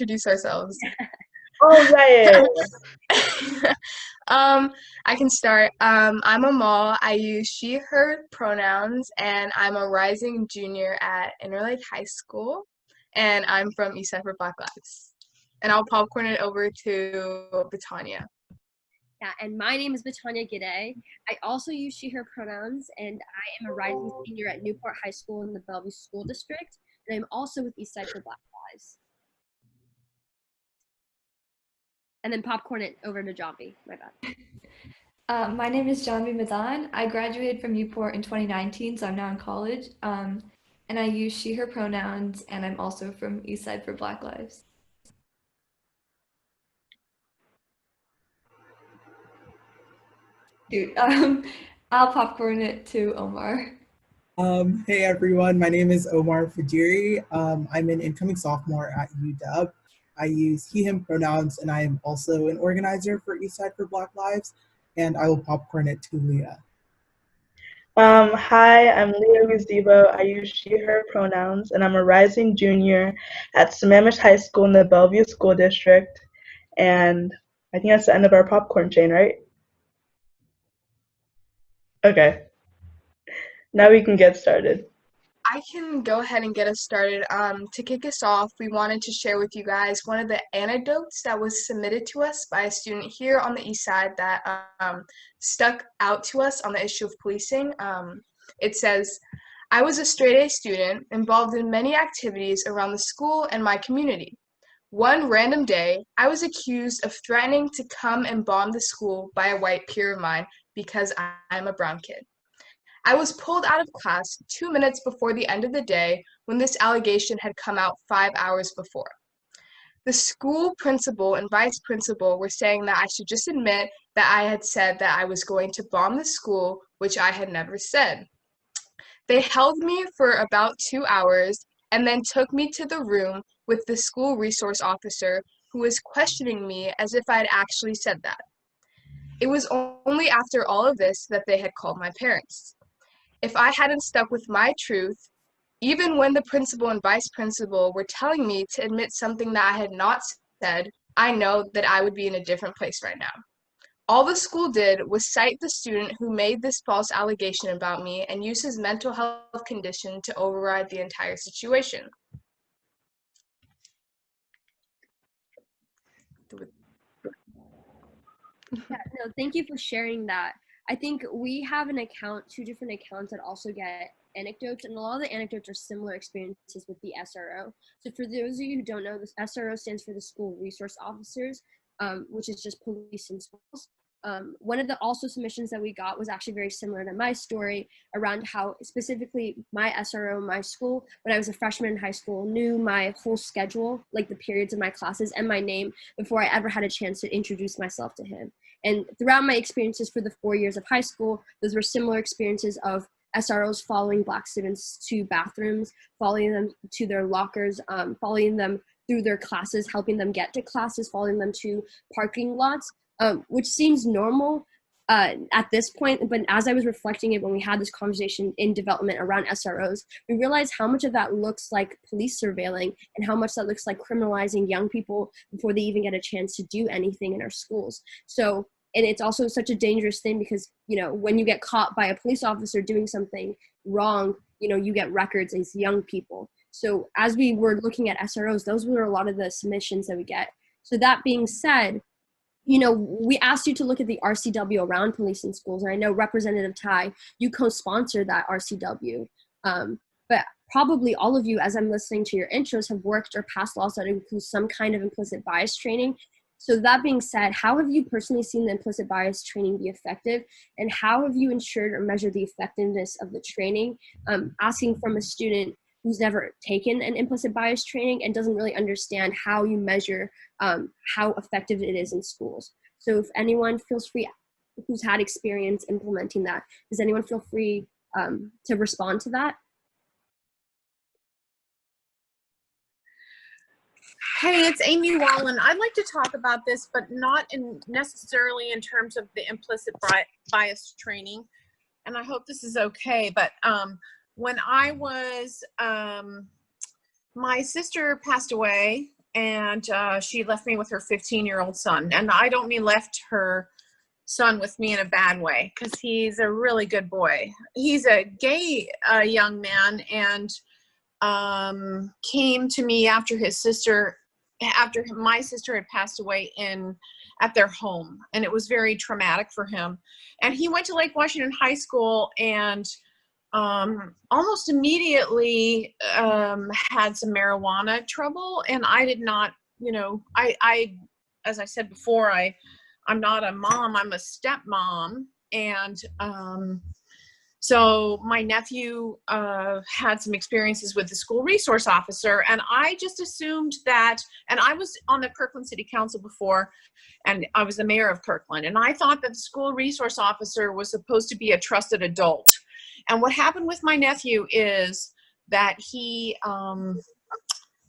introduce ourselves? Oh, yeah. I can start. I'm Amal. I use she, her pronouns, and I'm a rising junior at Interlake High School, and I'm from Eastside Black Voices. And I'll popcorn it over to Batania. Yeah, and my name is Batania Gide. I also use she, her pronouns, and I am a rising senior at Newport High School in the Bellevue School District, and I'm also with Eastside Black Voices. And then popcorn it over to Jambi. My bad. My name is Jambi Madan. I graduated from Newport in 2019, so I'm now in college. And I use she, her pronouns, and I'm also from Eastside for Black Lives. Dude, I'll popcorn it to Omar. Hey everyone, my name is Omar Fajiri. I'm an incoming sophomore at UW. I use he, him pronouns, and I am also an organizer for Eastside for Black Lives, and I will popcorn it to Leah. Hi, I'm Leah Gazebo. I use she, her pronouns, and I'm a rising junior at Sammamish High School in the Bellevue School District. And I think that's the end of our popcorn chain, right? Okay. Now we can get started. I can go ahead and get us started. To kick us off, we wanted to share with you guys one of the anecdotes that was submitted to us by a student here on the East Side that stuck out to us on the issue of policing. It says, I was a straight-A student involved in many activities around the school and my community. One random day, I was accused of threatening to come and bomb the school by a white peer of mine because I'm a brown kid. I was pulled out of class 2 minutes before the end of the day when this allegation had come out 5 hours before. The school principal and vice principal were saying that I should just admit that I had said that I was going to bomb the school, which I had never said. They held me for about 2 hours and then took me to the room with the school resource officer who was questioning me as if I had actually said that. It was only after all of this that they had called my parents. If I hadn't stuck with my truth, even when the principal and vice principal were telling me to admit something that I had not said, I know that I would be in a different place right now. All the school did was cite the student who made this false allegation about me and use his mental health condition to override the entire situation. Yeah, no, thank you for sharing that. I think we have two different accounts that also get anecdotes, and a lot of the anecdotes are similar experiences with the SRO. So for those of you who don't know, the SRO stands for the School Resource Officers, which is just police in schools. One of the also submissions that we got was actually very similar to my story around how specifically my SRO, my school, when I was a freshman in high school, knew my whole schedule, like the periods of my classes and my name before I ever had a chance to introduce myself to him. And throughout my experiences for the 4 years of high school, those were similar experiences of SROs following Black students to bathrooms, following them to their lockers, following them through their classes, helping them get to classes, following them to parking lots, which seems normal at this point. But as I was reflecting it when we had this conversation in development around SROs, we realized how much of that looks like police surveilling and how much that looks like criminalizing young people before they even get a chance to do anything in our schools. So, and it's also such a dangerous thing because, you know, when you get caught by a police officer doing something wrong, you know, you get records as young people. So as we were looking at SROs, those were a lot of the submissions that we get. So that being said, you know, we asked you to look at the RCW around police in schools, and I know Representative Ty, you co-sponsored that RCW, but probably all of you, as I'm listening to your intros, have worked or passed laws that include some kind of implicit bias training. So that being said, how have you personally seen the implicit bias training be effective, and how have you ensured or measured the effectiveness of the training? Asking from a student who's never taken an implicit bias training and doesn't really understand how you measure how effective it is in schools. So if anyone feels free, who's had experience implementing that, does anyone feel free to respond to that? Hey, it's Amy Whalen. I'd like to talk about this, but not necessarily in terms of the implicit bias training. And I hope this is okay, but when I was, my sister passed away and she left me with her 15-year-old son. And I don't mean left her son with me in a bad way, because he's a really good boy. He's a gay young man, and came to me after my sister had passed away at their home, and it was very traumatic for him. And he went to Lake Washington High School, and almost immediately had some marijuana trouble. And I did not, I as I said before, I'm not a mom, I'm a stepmom. And so my nephew had some experiences with the school resource officer, and I just assumed that, and I was on the Kirkland City Council before, and I was the mayor of Kirkland, and I thought that the school resource officer was supposed to be a trusted adult. And what happened with my nephew is that he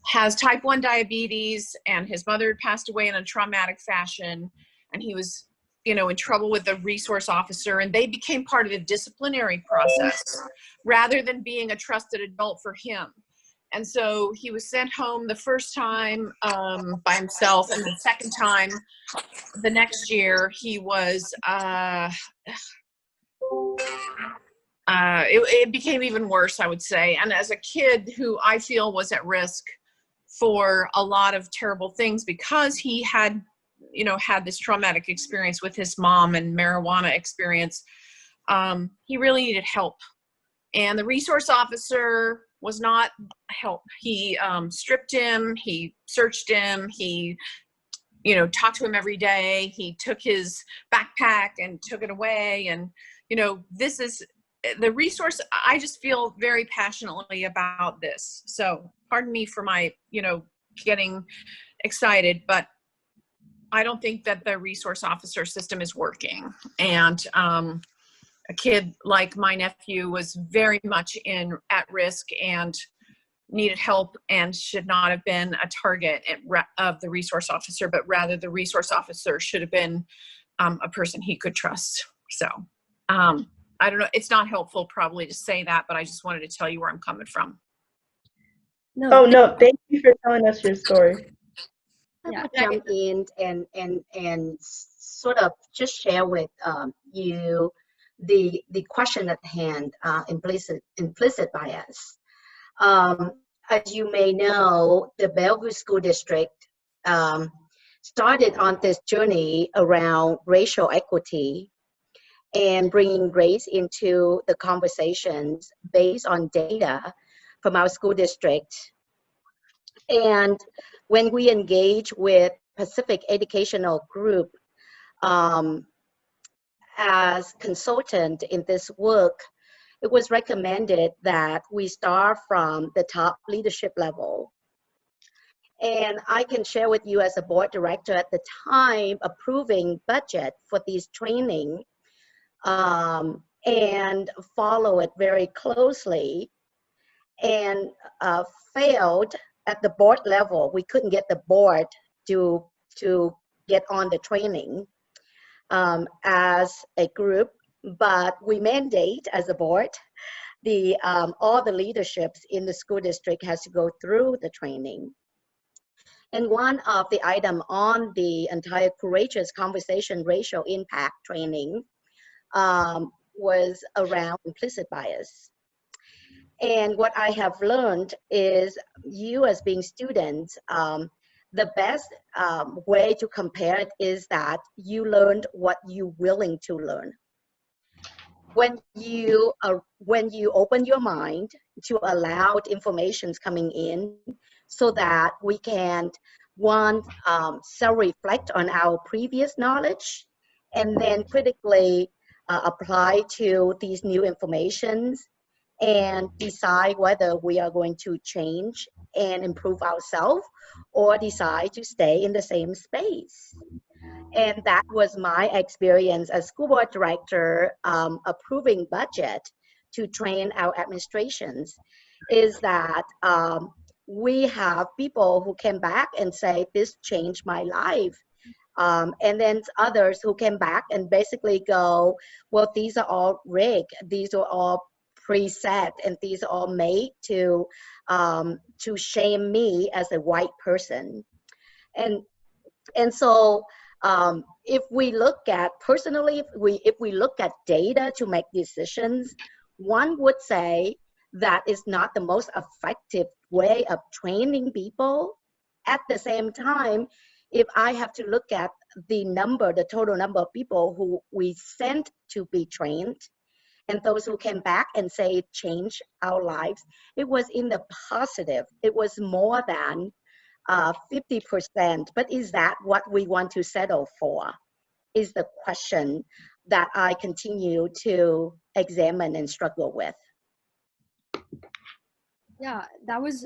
has type 1 diabetes, and his mother had passed away in a traumatic fashion, and he was in trouble with the resource officer, and they became part of the disciplinary process rather than being a trusted adult for him. And so he was sent home the first time by himself, and the second time the next year he was it became even worse, I would say. And as a kid who I feel was at risk for a lot of terrible things, because he had had this traumatic experience with his mom and marijuana experience, he really needed help. And the resource officer was not help. He stripped him, he searched him, he talked to him every day. He took his backpack and took it away. And this is the resource. I just feel very passionately about this. So pardon me for my getting excited, but I don't think that the resource officer system is working. And a kid like my nephew was very much at risk and needed help, and should not have been a target of the resource officer, but rather the resource officer should have been a person he could trust. So I don't know, it's not helpful probably to say that, but I just wanted to tell you where I'm coming from. No, thank you for telling us your story. I would jump in and sort of just share with you the question at hand, implicit bias. As you may know, the Bellevue School District started on this journey around racial equity and bringing race into the conversations based on data from our school district. And when we engage with Pacific Educational Group as consultant in this work, it was recommended that we start from the top leadership level. And I can share with you, as a board director at the time, approving budget for these training and follow it very closely, and failed at the board level. We couldn't get the board to get on the training as a group, but we mandate as a board all the leaderships in the school district has to go through the training. And one of the items on the entire Courageous Conversation Racial Impact training was around implicit bias. And what I have learned is, you as being students, the best way to compare it is that you learned what you're willing to learn. When you open your mind to allow information coming in, so that we can, one, self-reflect on our previous knowledge, and then critically apply to these new informations and decide whether we are going to change and improve ourselves or decide to stay in the same space. And that was my experience as school board director, approving budget to train our administrations, is that we have people who came back and say, this changed my life. And then others who came back and basically go, well, these are all rigged, these are all preset, and these are all made to shame me as a white person. And so if we look at personally, if we look at data to make decisions, one would say that is not the most effective way of training people. At the same time, if I have to look at the total number of people who we sent to be trained, and those who came back and say it changed our lives, it was in the positive. It was more than 50%. But is that what we want to settle for? Is the question that I continue to examine and struggle with. Yeah, that was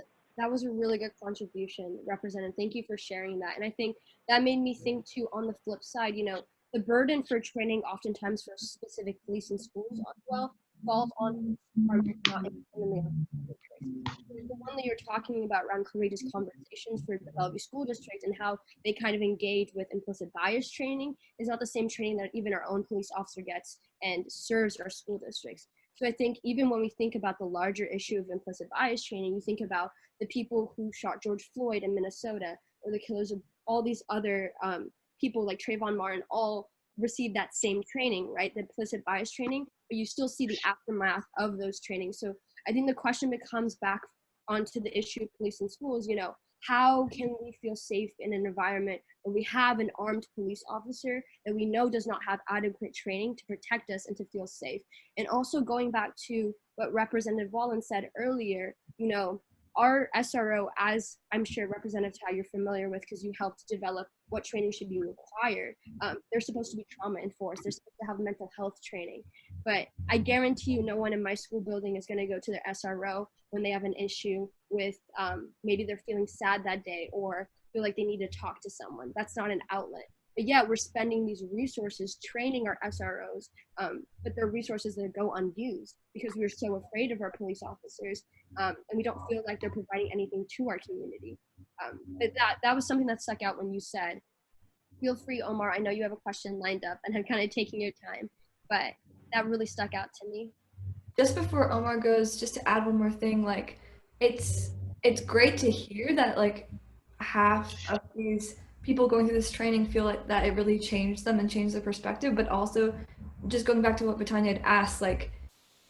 a really good contribution, Representative. Thank you for sharing that. And I think that made me think too, on the flip side, you know, the burden for training oftentimes for specific police and schools as well falls on departments not independently on districts. The one that you're talking about around courageous conversations for the Bellevue School District and how they kind of engage with implicit bias training is not the same training that even our own police officer gets and serves our school districts. So I think even when we think about the larger issue of implicit bias training, you think about the people who shot George Floyd in Minnesota, or the killers of all these other people like Trayvon Martin, all received that same training, right? The implicit bias training, but you still see the aftermath of those trainings. So I think the question becomes back onto the issue of police and schools, you know, how can we feel safe in an environment where we have an armed police officer that we know does not have adequate training to protect us and to feel safe? And also going back to what Representative Whalen said earlier, you know, our SRO, as I'm sure Representative Ty you're familiar with because you helped develop what training should be required, they're supposed to be trauma enforced. They're supposed to have mental health training. But I guarantee you no one in my school building is going to go to their SRO when they have an issue with maybe they're feeling sad that day or feel like they need to talk to someone. That's not an outlet. But yeah, we're spending these resources training our SROs, but they're resources that go unused because we're so afraid of our police officers, and we don't feel like they're providing anything to our community. But that was something that stuck out when you said, feel free, Omar, I know you have a question lined up and I'm kind of taking your time, but that really stuck out to me. Just before Omar goes, just to add one more thing, like it's great to hear that like half of these people going through this training feel like that it really changed them and changed their perspective, but also just going back to what Batanya had asked, like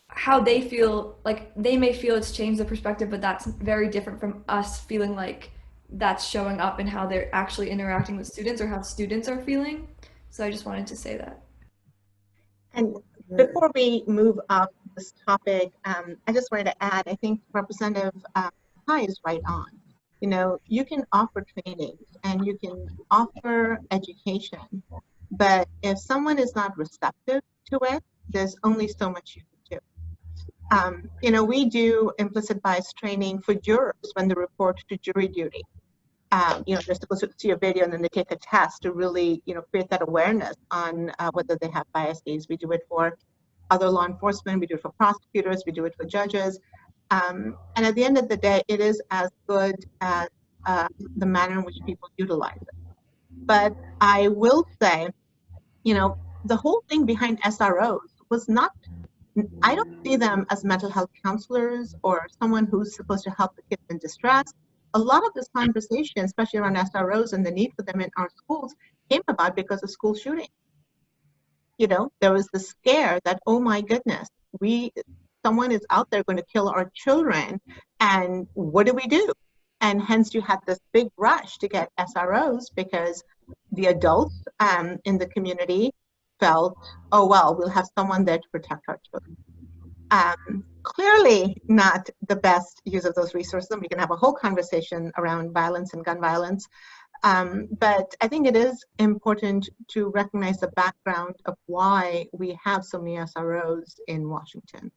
how they feel, like they may feel it's changed their perspective, but that's very different from us feeling like that's showing up in how they're actually interacting with students or how students are feeling. So I just wanted to say that. And before we move off this topic, I just wanted to add, I think Representative Ty is right on. You know, you can offer trainings and you can offer education, but if someone is not receptive to it, there's only so much you can do. You know, we do implicit bias training for jurors when they report to jury duty. You know, they're supposed to see a video and then they take a test to really, you know, create that awareness on whether they have biases. We do it for other law enforcement, we do it for prosecutors, we do it for judges. And at the end of the day, it is as good as the manner in which people utilize it. But I will say, you know, the whole thing behind SROs was not, I don't see them as mental health counselors or someone who's supposed to help the kids in distress. A lot of this conversation, especially around SROs and the need for them in our schools, came about because of school shooting. You know, there was the scare that, oh my goodness, someone is out there going to kill our children, and what do? And hence you had this big rush to get SROs because the adults in the community felt, oh well, we'll have someone there to protect our children. Clearly not the best use of those resources, and we can have a whole conversation around violence and gun violence. But I think it is important to recognize the background of why we have so many SROs in Washington.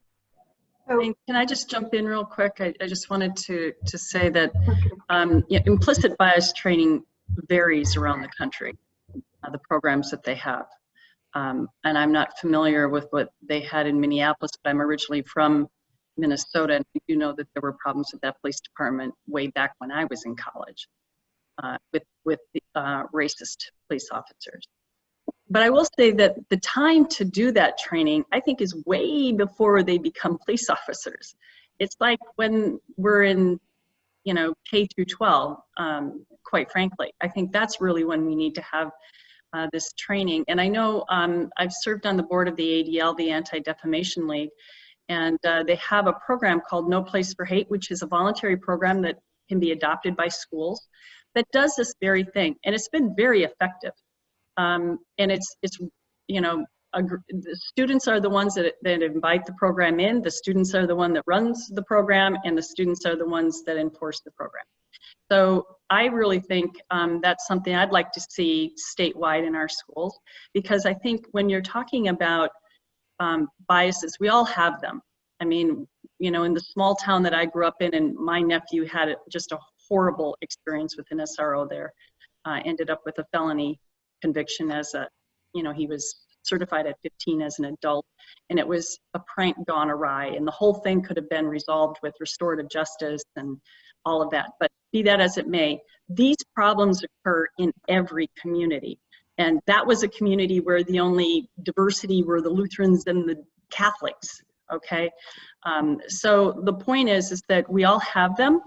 And can I just jump in real quick? I just wanted to say that yeah, implicit bias training varies around the country, the programs that they have. And I'm not familiar with what they had in Minneapolis, but I'm originally from Minnesota, and you know that there were problems with that police department way back when I was in college with the racist police officers. But I will say that the time to do that training, I think, is way before they become police officers. It's like when we're in, you know, K through 12. quite frankly. I think that's really when we need to have this training. And I know I've served on the board of the ADL, the Anti-Defamation League, and they have a program called No Place for Hate, which is a voluntary program that can be adopted by schools that does this very thing. And it's been very effective. And it's you know, the students are the ones that invite the program in, the students are the one that runs the program, and the students are the ones that enforce the program. So I really think that's something I'd like to see statewide in our schools, because I think when you're talking about biases, we all have them. I mean, you know, in the small town that I grew up in, and my nephew had just a horrible experience with an SRO there, ended up with a felony conviction as a, you know, he was certified at 15 as an adult, and it was a prank gone awry, and the whole thing could have been resolved with restorative justice and all of that. But be that as it may, these problems occur in every community. And that was a community where the only diversity were the Lutherans and the Catholics, okay? So the point is that we all have them,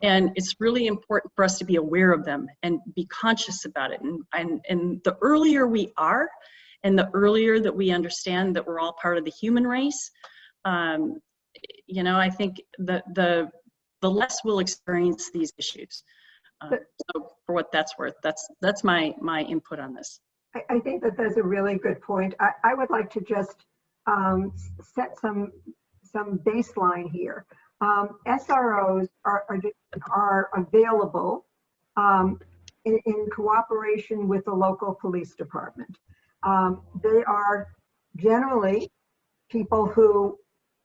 and it's really important for us to be aware of them and be conscious about it. And the earlier we are, and the earlier that we understand that we're all part of the human race, you know, I think the less we'll experience these issues. So for what that's worth, that's my input on this. I think that that's a really good point. I would like to just set some baseline here. SROs are available in cooperation with the local police department. They are generally people who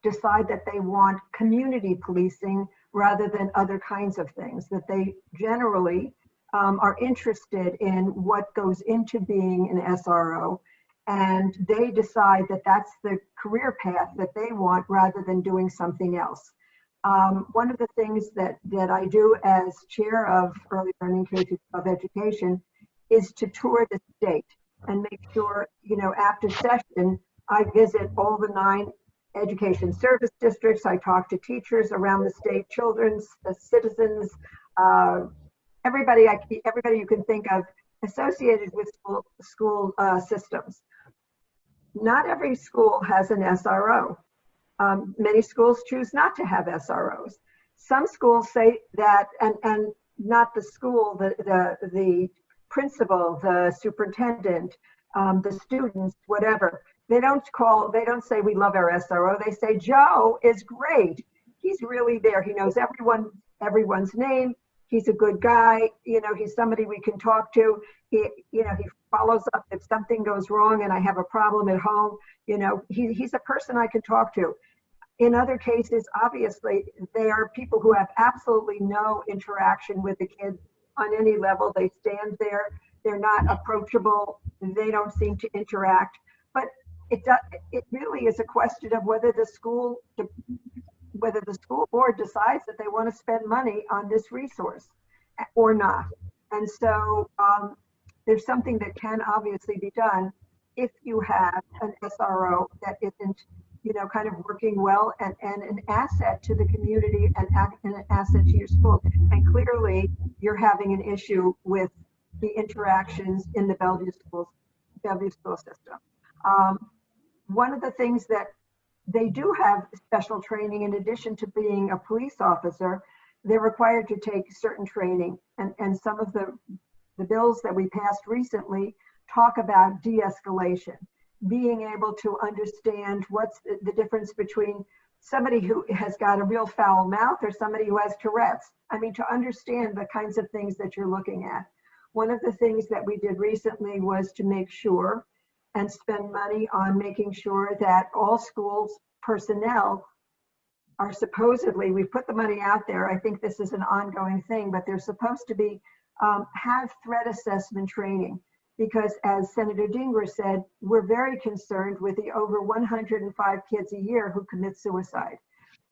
decide that they want community policing rather than other kinds of things, that they generally are interested in what goes into being an SRO, and they decide that that's the career path that they want rather than doing something else. One of the things that I do as chair of early learning K-12 education is to tour the state and make sure, you know, after session, I visit all the 9 education service districts. I talk to teachers around the state, children's, citizens, everybody you can think of associated with school systems. Not every school has an SRO. Many schools choose not to have SROs. Some schools say that, and not the school, the principal, the superintendent, the students, whatever. They don't say we love our SRO. They say Joe is great. He's really there. He knows everyone's name. He's a good guy. You know, he's somebody we can talk to. He follows up if something goes wrong and I have a problem at home. You know, he's a person I can talk to. In other cases, obviously, they are people who have absolutely no interaction with the kids on any level. They stand there. They're not approachable. They don't seem to interact. But it really is a question of whether the school board decides that they want to spend money on this resource or not. And so there's something that can obviously be done if you have an SRO that isn't, you know, kind of working well and an asset to the community and an asset to your school. And clearly you're having an issue with the interactions in the Bellevue school system. One of the things that they do have special training, in addition to being a police officer, they're required to take certain training. And some of the bills that we passed recently talk about de-escalation, being able to understand what's the difference between somebody who has got a real foul mouth or somebody who has Tourette's. I mean, to understand the kinds of things that you're looking at. One of the things that we did recently was to make sure and spend money on making sure that all schools personnel are supposedly, we put the money out there, I think this is an ongoing thing, but they're supposed to be, have threat assessment training. Because as Senator Dhingra said, we're very concerned with the over 105 kids a year who commit suicide.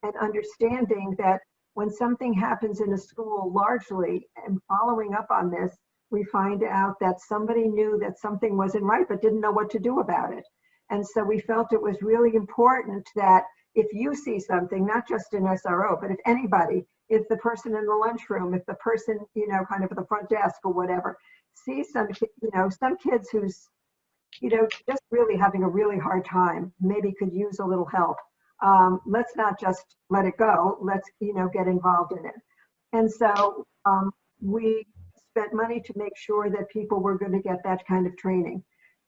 And understanding that when something happens in a school largely, and following up on this, we find out that somebody knew that something wasn't right, but didn't know what to do about it. And so we felt it was really important that if you see something, not just an SRO, but if anybody if the person in the lunchroom, if the person, you know, kind of at the front desk or whatever, sees some, you know, some kids who's, you know, just really having a really hard time, maybe could use a little help. Let's not just let it go. Let's, you know, get involved in it. And so we spent money to make sure that people were going to get that kind of training.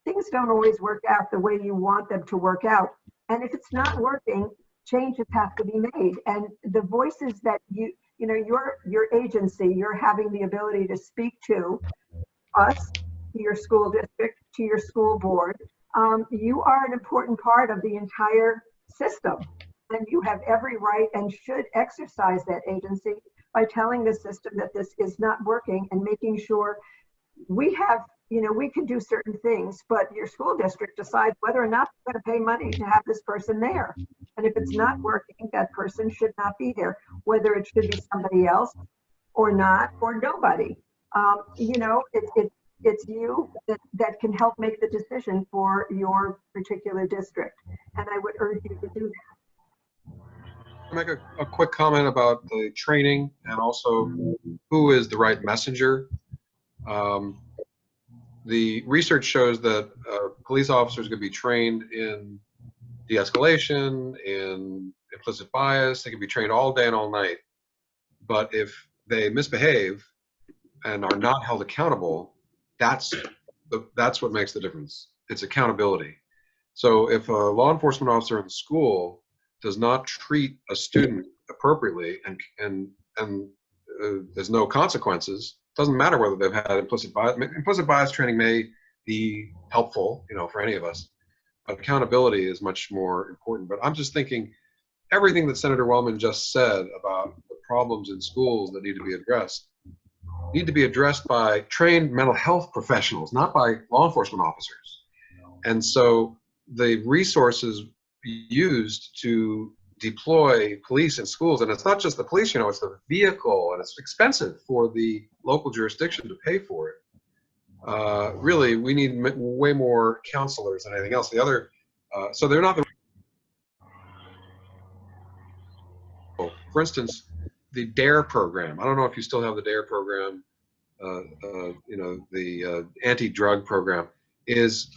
Things don't always work out the way you want them to work out. And if it's not working, changes have to be made. And the voices that you know, your agency, you're having the ability to speak to us, to your school district, to your school board. You are an important part of the entire system. And you have every right and should exercise that agency by telling the system that this is not working and making sure we have, you know, we can do certain things, but your school district decides whether or not they're going to pay money to have this person there. And if it's not working, that person should not be there, whether it should be somebody else or not, or nobody. You know, it's you that can help make the decision for your particular district. And I would urge you to do that. I'll make a quick comment about the training and also who is the right messenger. The research shows that police officers can be trained in de-escalation, in implicit bias. They can be trained all day and all night. But if they misbehave and are not held accountable, that's what makes the difference. It's accountability. So if a law enforcement officer in the school does not treat a student appropriately and there's no consequences, doesn't matter whether they've had implicit bias. Implicit bias training may be helpful, you know, for any of us, but accountability is much more important. But I'm just thinking everything that Senator Wellman just said about the problems in schools that need to be addressed by trained mental health professionals, not by law enforcement officers. And so the resources used to deploy police in schools, and it's not just the police, you know, it's the vehicle, and it's expensive for the local jurisdiction to pay for it. Really, we need way more counselors than anything else. The other, so they're not the, for instance, the DARE program. I don't know if you still have the DARE program, you know, the anti-drug program is,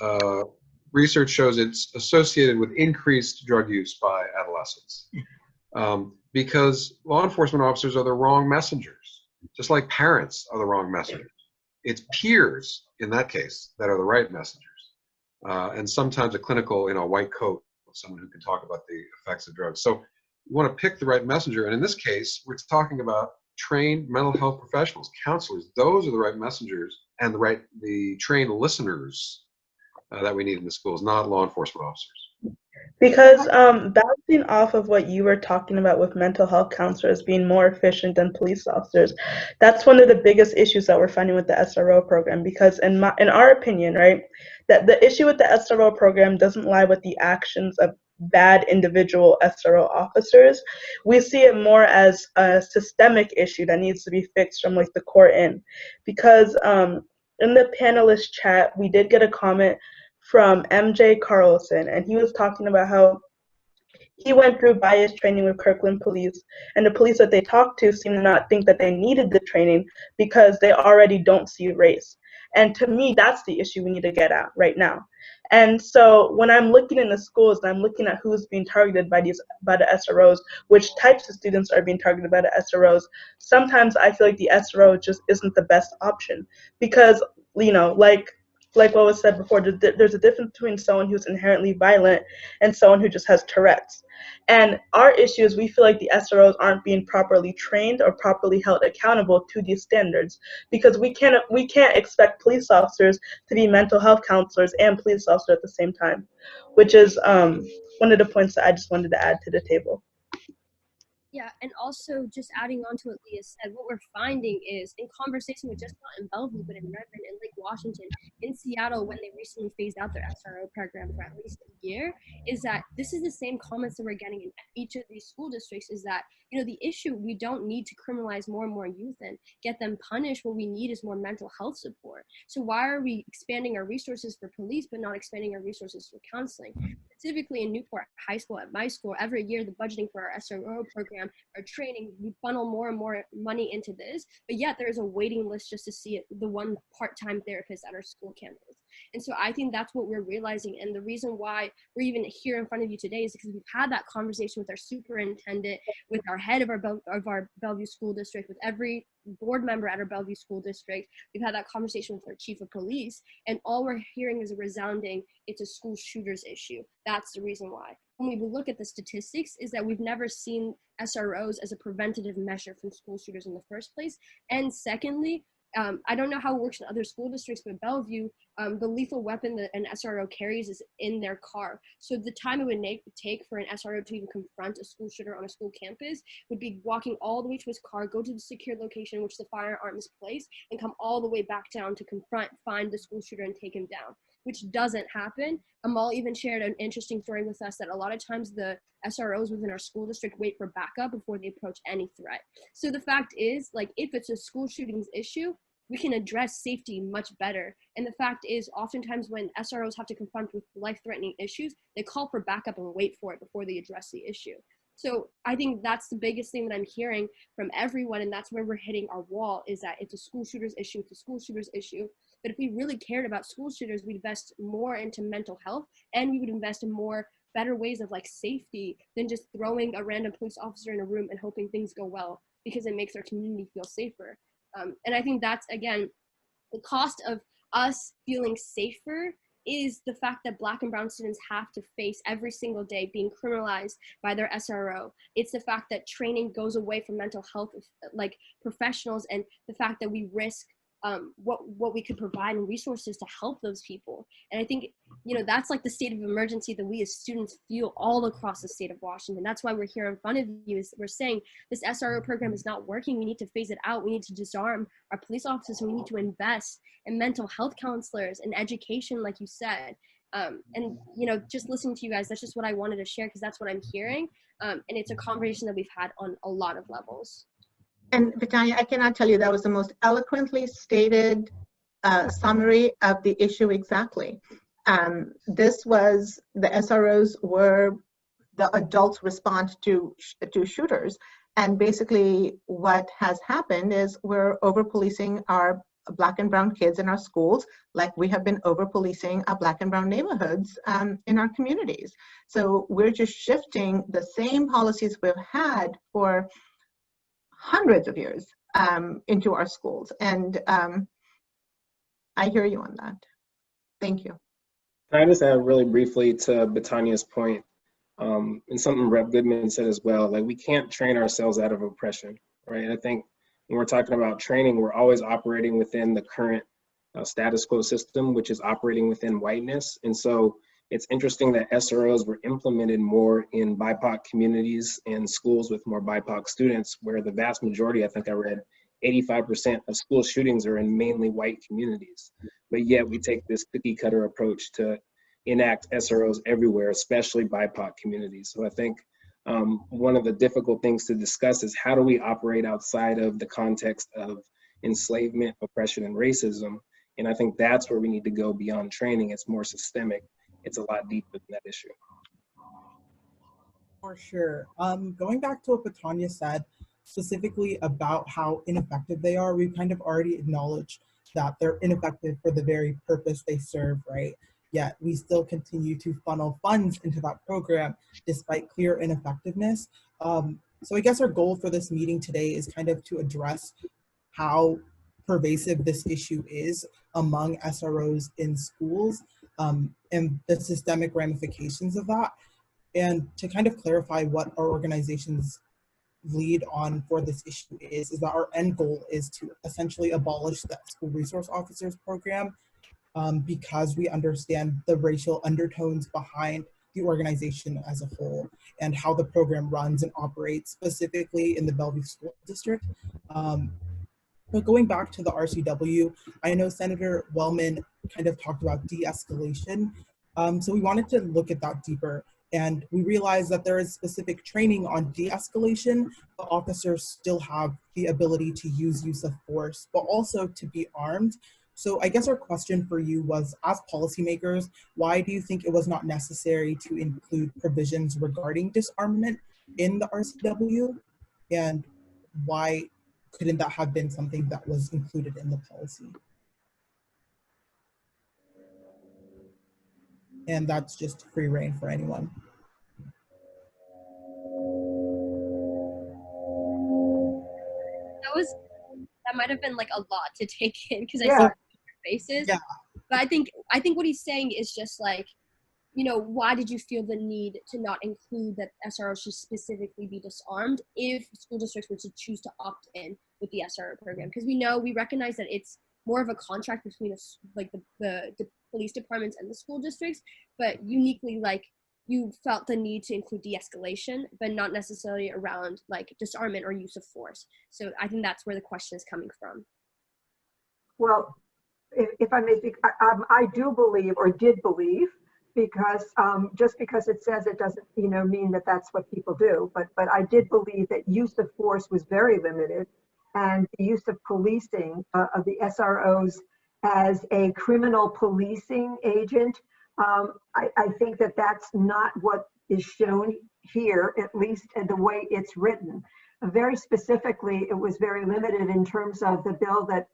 research shows it's associated with increased drug use by adolescents because law enforcement officers are the wrong messengers, just like parents are the wrong messengers. It's peers in that case that are the right messengers, and sometimes a clinical, you know, white coat, someone who can talk about the effects of drugs. So you want to pick the right messenger, and in this case, we're talking about trained mental health professionals, counselors. Those are the right messengers and the trained listeners that we need in the schools, not law enforcement officers. Because bouncing off of what you were talking about with mental health counselors being more efficient than police officers, that's one of the biggest issues that we're finding with the SRO program. Because in our opinion, right, that the issue with the SRO program doesn't lie with the actions of bad individual SRO officers. We see it more as a systemic issue that needs to be fixed from like the core in. Because in the panelist chat, we did get a comment from MJ Carlson, and he was talking about how he went through bias training with Kirkland police, and the police that they talked to seemed to not think that they needed the training because they already don't see race. And to me, that's the issue we need to get at right now. And so when I'm looking in the schools and I'm looking at who's being targeted by the SROs, which types of students are being targeted by the SROs, sometimes I feel like the SRO just isn't the best option because, you know, like what was said before, there's a difference between someone who's inherently violent and someone who just has Tourette's. And our issue is we feel like the SROs aren't being properly trained or properly held accountable to these standards, because we can't expect police officers to be mental health counselors and police officers at the same time, which is one of the points that I just wanted to add to the table. Yeah, and also just adding on to what Leah said, what we're finding is in conversation with just not in Bellevue, but in Redmond and Lake Washington, in Seattle, when they recently phased out their SRO program for at least a year, is that this is the same comments that we're getting in each of these school districts, is that, you know, the issue, we don't need to criminalize more and more youth and get them punished. What we need is more mental health support. So why are we expanding our resources for police, but not expanding our resources for counseling? specifically in Newport High School at my school, every year the budgeting for our SRO program, our training, we funnel more and more money into this, but yet there is a waiting list just to see the one part-time therapist at our school campus. And so I think that's what we're realizing, and the reason why we're even here in front of you today is because we've had that conversation with our superintendent, with our head of our Bellevue School District, with every board member at our Bellevue School District. We've had that conversation with our chief of police, and all we're hearing is a resounding, it's a school shooters issue. That's the reason why. When we look at the statistics, is that we've never seen SROs as a preventative measure from school shooters in the first place. And secondly, I don't know how it works in other school districts, but Bellevue, the lethal weapon that an SRO carries is in their car. So the time it would take for an SRO to even confront a school shooter on a school campus would be walking all the way to his car, go to the secure location in which the firearm is placed, and come all the way back down to find the school shooter and take him down, which doesn't happen. Amal even shared an interesting story with us that a lot of times the SROs within our school district wait for backup before they approach any threat. So the fact is, like, if it's a school shootings issue, we can address safety much better. And the fact is, oftentimes when SROs have to confront with life-threatening issues, they call for backup and wait for it before they address the issue. So I think that's the biggest thing that I'm hearing from everyone, and that's where we're hitting our wall, is that it's a school shooters issue, it's a school shooters issue. But if we really cared about school shooters, we'd invest more into mental health, and we would invest in more better ways of like safety than just throwing a random police officer in a room and hoping things go well, because it makes our community feel safer. And I think that's, again, the cost of us feeling safer is the fact that Black and brown students have to face every single day being criminalized by their SRO. It's the fact that training goes away from mental health like professionals, and the fact that we risk what we could provide and resources to help those people. And I think, you know, that's like the state of emergency that we as students feel all across the state of Washington. That's why we're here in front of you, is we're saying this SRO program is not working. We need to phase it out. We need to disarm our police officers, and we need to invest in mental health counselors and education, like you said. And, you know, just listening to you guys, that's just what I wanted to share, because that's what I'm hearing. And it's a conversation that we've had on a lot of levels. And Vandana, I cannot tell you, that was the most eloquently stated summary of the issue exactly. This was, the SROs were the adults' response to shooters. And basically what has happened is we're over-policing our Black and brown kids in our schools, like we have been over-policing our Black and brown neighborhoods in our communities. So we're just shifting the same policies we've had for hundreds of years into our schools. And I hear you on that. Thank you. Can I just add really briefly to Betania's point, and something Rep. Goodman said as well, like we can't train ourselves out of oppression, right? I think when we're talking about training, we're always operating within the current status quo system, which is operating within whiteness. And so it's interesting that SROs were implemented more in BIPOC communities and schools with more BIPOC students, where the vast majority, I think I read, 85% of school shootings are in mainly white communities. But yet we take this cookie cutter approach to enact SROs everywhere, especially BIPOC communities. So I think one of the difficult things to discuss is how do we operate outside of the context of enslavement, oppression, and racism. And I think that's where we need to go beyond training. It's more systemic. It's a lot deeper than that issue. For sure. Going back to what Betania said, specifically about how ineffective they are, we've kind of already acknowledged that they're ineffective for the very purpose they serve, right? Yet we still continue to funnel funds into that program despite clear ineffectiveness. So I guess our goal for this meeting today is kind of to address how pervasive this issue is among SROs in schools, and the systemic ramifications of that, and to kind of clarify what our organization's lead on for this issue is that our end goal is to essentially abolish the school resource officers program, because we understand the racial undertones behind the organization as a whole and how the program runs and operates specifically in the Bellevue School District. But going back to the RCW, I know Senator Wellman kind of talked about de-escalation. So we wanted to look at that deeper. And we realized that there is specific training on de-escalation, but officers still have the ability to use of force, but also to be armed. So I guess our question for you was, as policymakers, why do you think it was not necessary to include provisions regarding disarmament in the RCW? And why couldn't that have been something that was included in the policy? And that's just free reign for anyone. That might have been like a lot to take in because I Yeah. saw different faces. Yeah. But I think what he's saying is just like, you know, why did you feel the need to not include that SRO should specifically be disarmed if school districts were to choose to opt in with the SRO program? Because we recognize that it's more of a contract between like the police departments and the school districts, but uniquely like you felt the need to include de-escalation, but not necessarily around like disarmament or use of force. So I think that's where the question is coming from. Well, if I may speak, I do believe, or did believe, because just because it says it doesn't, mean that that's what people do. But I did believe that use of force was very limited, and the use of policing of the SROs as a criminal policing agent. I think that that's not what is shown here, at least in the way it's written. Very specifically, it was very limited in terms of the bill that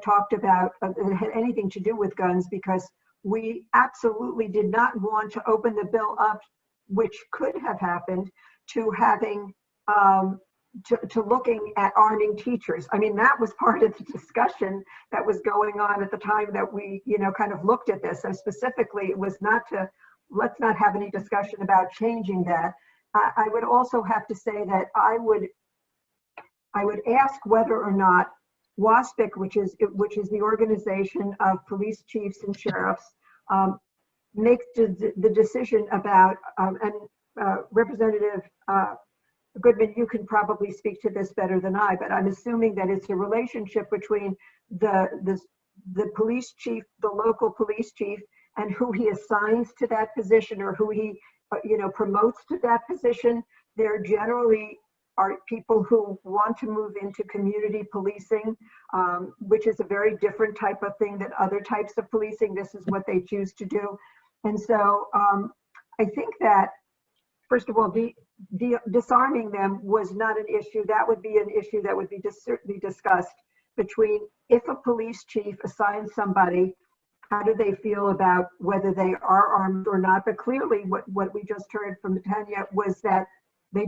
talked about that had anything to do with guns, because we absolutely did not want to open the bill up, which could have happened, to having to looking at arming teachers. I mean, that was part of the discussion that was going on at the time that we, kind of looked at this. So specifically, it was not to, let's not have any discussion about changing that. I would also have to say that I would ask whether or not WASPIC, which is the organization of police chiefs and sheriffs, makes the decision about, and Representative Goodman, you can probably speak to this better than I, but I'm assuming that it's a relationship between the police chief, the local police chief, and who he assigns to that position, or who he promotes to that position. There generally are people who want to move into community policing, which is a very different type of thing than other types of policing. This is what they choose to do. And so I think that, first of all, disarming them was not an issue. That would be an issue that would be certainly discussed between, if a police chief assigns somebody, how do they feel about whether they are armed or not? But clearly what we just heard from Tana was that they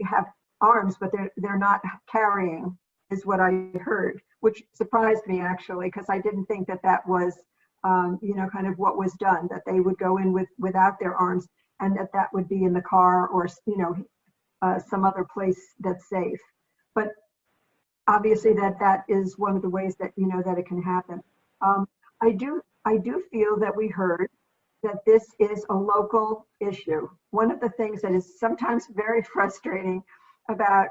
have arms, but they're not carrying, is what I heard, which surprised me actually, because I didn't think that was kind of what was done, that they would go in without their arms, and that would be in the car or some other place that's safe. But obviously that is one of the ways that that it can happen. I do feel that we heard that this is a local issue. One of the things that is sometimes very frustrating about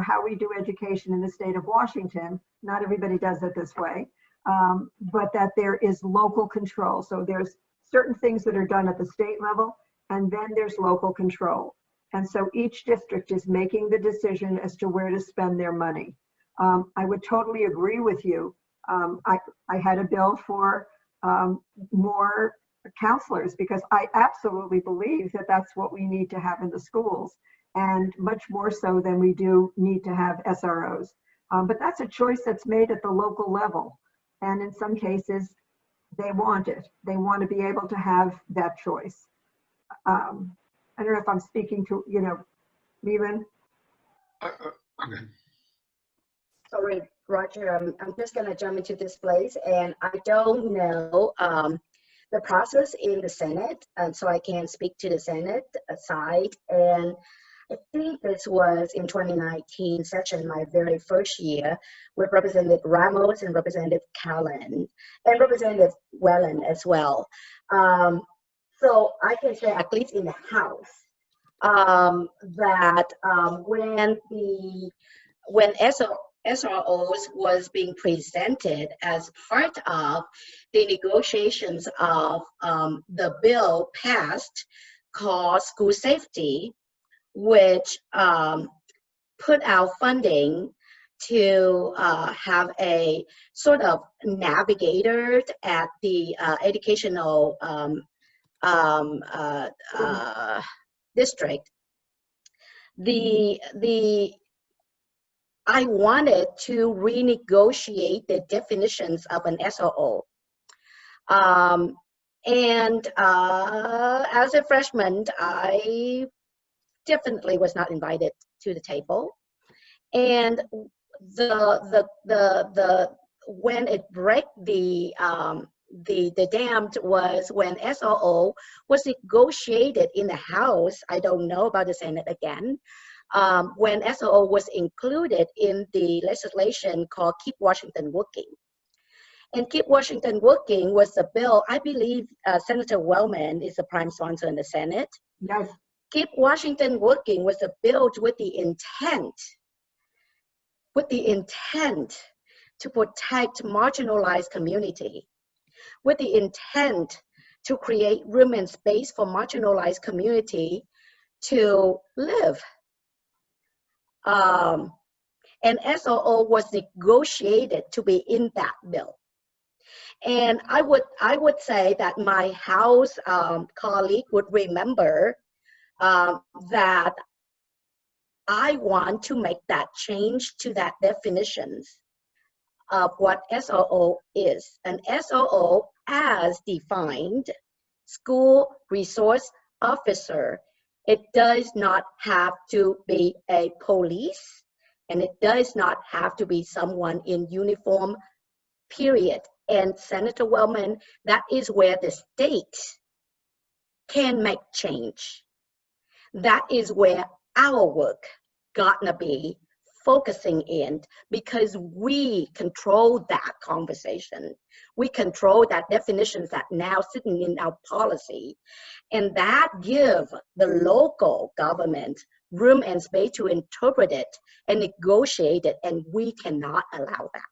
how we do education in the state of Washington, not everybody does it this way, but that there is local control. So there's certain things that are done at the state level, and then there's local control. And so each district is making the decision as to where to spend their money. I would totally agree with you. I had a bill for more counselors, because I absolutely believe that that's what we need to have in the schools, and much more so than we do need to have SROs. But that's a choice that's made at the local level. And in some cases, they want it. They want to be able to have that choice. I don't know if I'm speaking to, Leland. Okay. Sorry, Roger, I'm just going to jump into this place, and I don't know the process in the Senate, and so I can't speak to the Senate side. And I think this was in 2019 session, my very first year, with Representative Ramos and Representative Callan and Representative Whalen as well. So I can say, at least in the House, that when SROs was being presented as part of the negotiations of the bill passed called School Safety, which put out funding to have a sort of navigator at the educational district. I wanted to renegotiate the definitions of an SRO. And as a freshman, I definitely was not invited to the table. And when it broke the dam was when SRO was negotiated in the House. I don't know about the Senate again. When SRO was included in the legislation called Keep Washington Working. And Keep Washington Working was a bill, I believe Senator Wellman is the prime sponsor in the Senate. Yes. Keep Washington Working was a bill with the intent to protect marginalized community, with the intent to create room and space for marginalized community to live. And SRO was negotiated to be in that bill. And I would say that my House colleague would remember that I want to make that change to that definitions of what SRO is. An SRO, as defined, school resource officer. It does not have to be a police, and it does not have to be someone in uniform, period. And Senator Wellman, that is where the state can make change. That is where our work gonna be focusing in, because we control that conversation. We control that definitions that now sitting in our policy, and that give the local government room and space to interpret it and negotiate it, and we cannot allow that.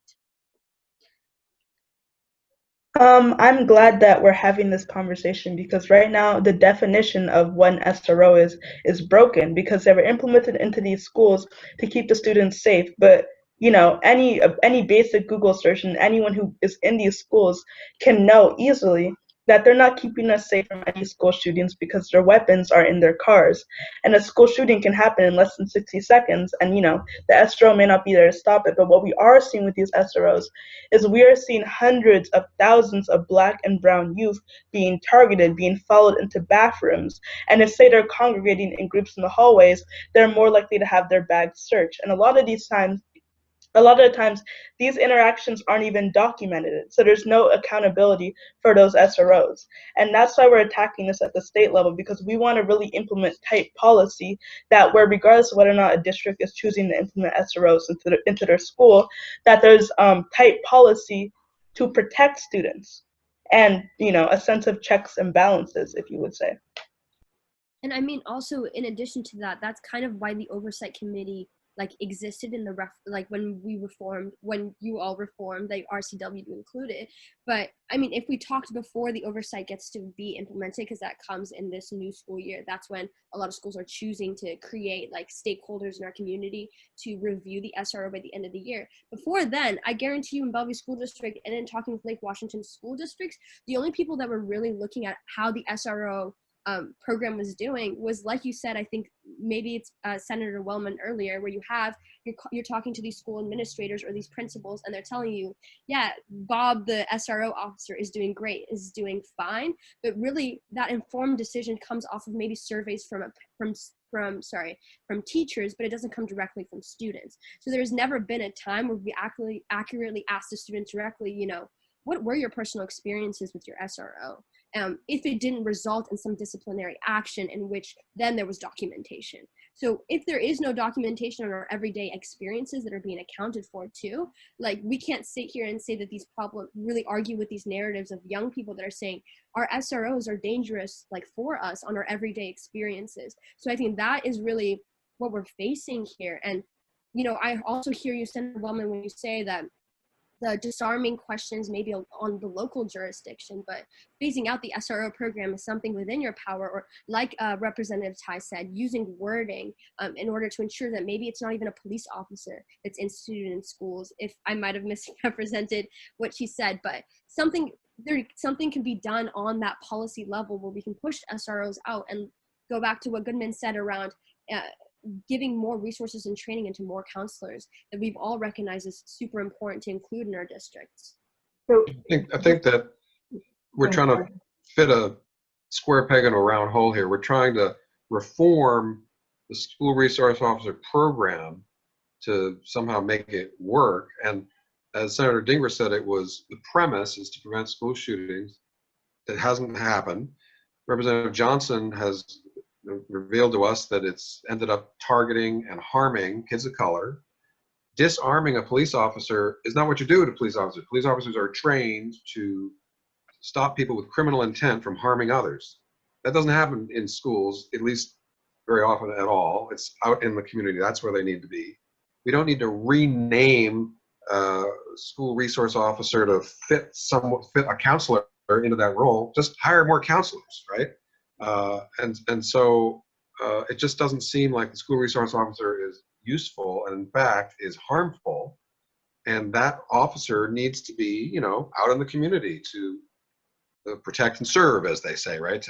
I'm glad that we're having this conversation, because right now the definition of what an SRO is broken, because they were implemented into these schools to keep the students safe. But you know, any basic Google search and anyone who is in these schools can know easily that they're not keeping us safe from any school shootings, because their weapons are in their cars. And a school shooting can happen in less than 60 seconds. And, you know, the SRO may not be there to stop it. But what we are seeing with these SROs is we are seeing hundreds of thousands of Black and brown youth being targeted, being followed into bathrooms. And if, say, they're congregating in groups in the hallways, they're more likely to have their bags searched. And a lot of the times, these interactions aren't even documented, so there's no accountability for those SROs. And that's why we're attacking this at the state level, because we want to really implement tight policy that where, regardless of whether or not a district is choosing to implement SROs into their school, that there's tight policy to protect students and, you know, a sense of checks and balances, if you would say. And I mean, also, in addition to that, that's kind of why the Oversight Committee existed in the when you all reformed the RCW to include it. But I mean, if we talked before the oversight gets to be implemented, because that comes in this new school year, that's when a lot of schools are choosing to create stakeholders in our community to review the SRO by the end of the year. Before then, I guarantee you, in Bellevue School District and in talking with Lake Washington school districts, the only people that were really looking at how the SRO program was doing was, like you said, I think maybe it's Senator Wellman earlier, where you're talking to these school administrators or these principals, and they're telling you, yeah, Bob, the SRO officer, is doing great, is doing fine, but really that informed decision comes off of maybe surveys from teachers, but it doesn't come directly from students. So there's never been a time where we accurately asked the students directly, you know, what were your personal experiences with your SRO? If it didn't result in some disciplinary action in which then there was documentation. So if there is no documentation on our everyday experiences that are being accounted for too, we can't sit here and say that these problems really argue with these narratives of young people that are saying our SROs are dangerous for us on our everyday experiences. So I think that is really what we're facing here. And, you know, I also hear you, Senator Wellman, when you say that the disarming questions maybe on the local jurisdiction, but phasing out the SRO program is something within your power, or like Representative Tai said, using wording in order to ensure that maybe it's not even a police officer that's instituted in schools. If I might have misrepresented what she said, but something can be done on that policy level where we can push SROs out and go back to what Goodman said around giving more resources and training into more counselors that we've all recognized as super important to include in our districts. So I think that we're trying to fit a square peg in a round hole here. We're trying to reform the school resource officer program to somehow make it work. And as Senator Dhingra said, the premise is to prevent school shootings. That hasn't happened. Representative Johnson has revealed to us that it's ended up targeting and harming kids of color. Disarming a police officer is not what you do to police officers. Police officers are trained to stop people with criminal intent from harming others. That doesn't happen in schools, at least very often at all. It's out in the community. That's where they need to be. We don't need to rename school resource officer to fit a counselor into that role. Just hire more counselors, right? So it just doesn't seem like the school resource officer is useful, and in fact is harmful. And that officer needs to be, out in the community to protect and serve, as they say, right?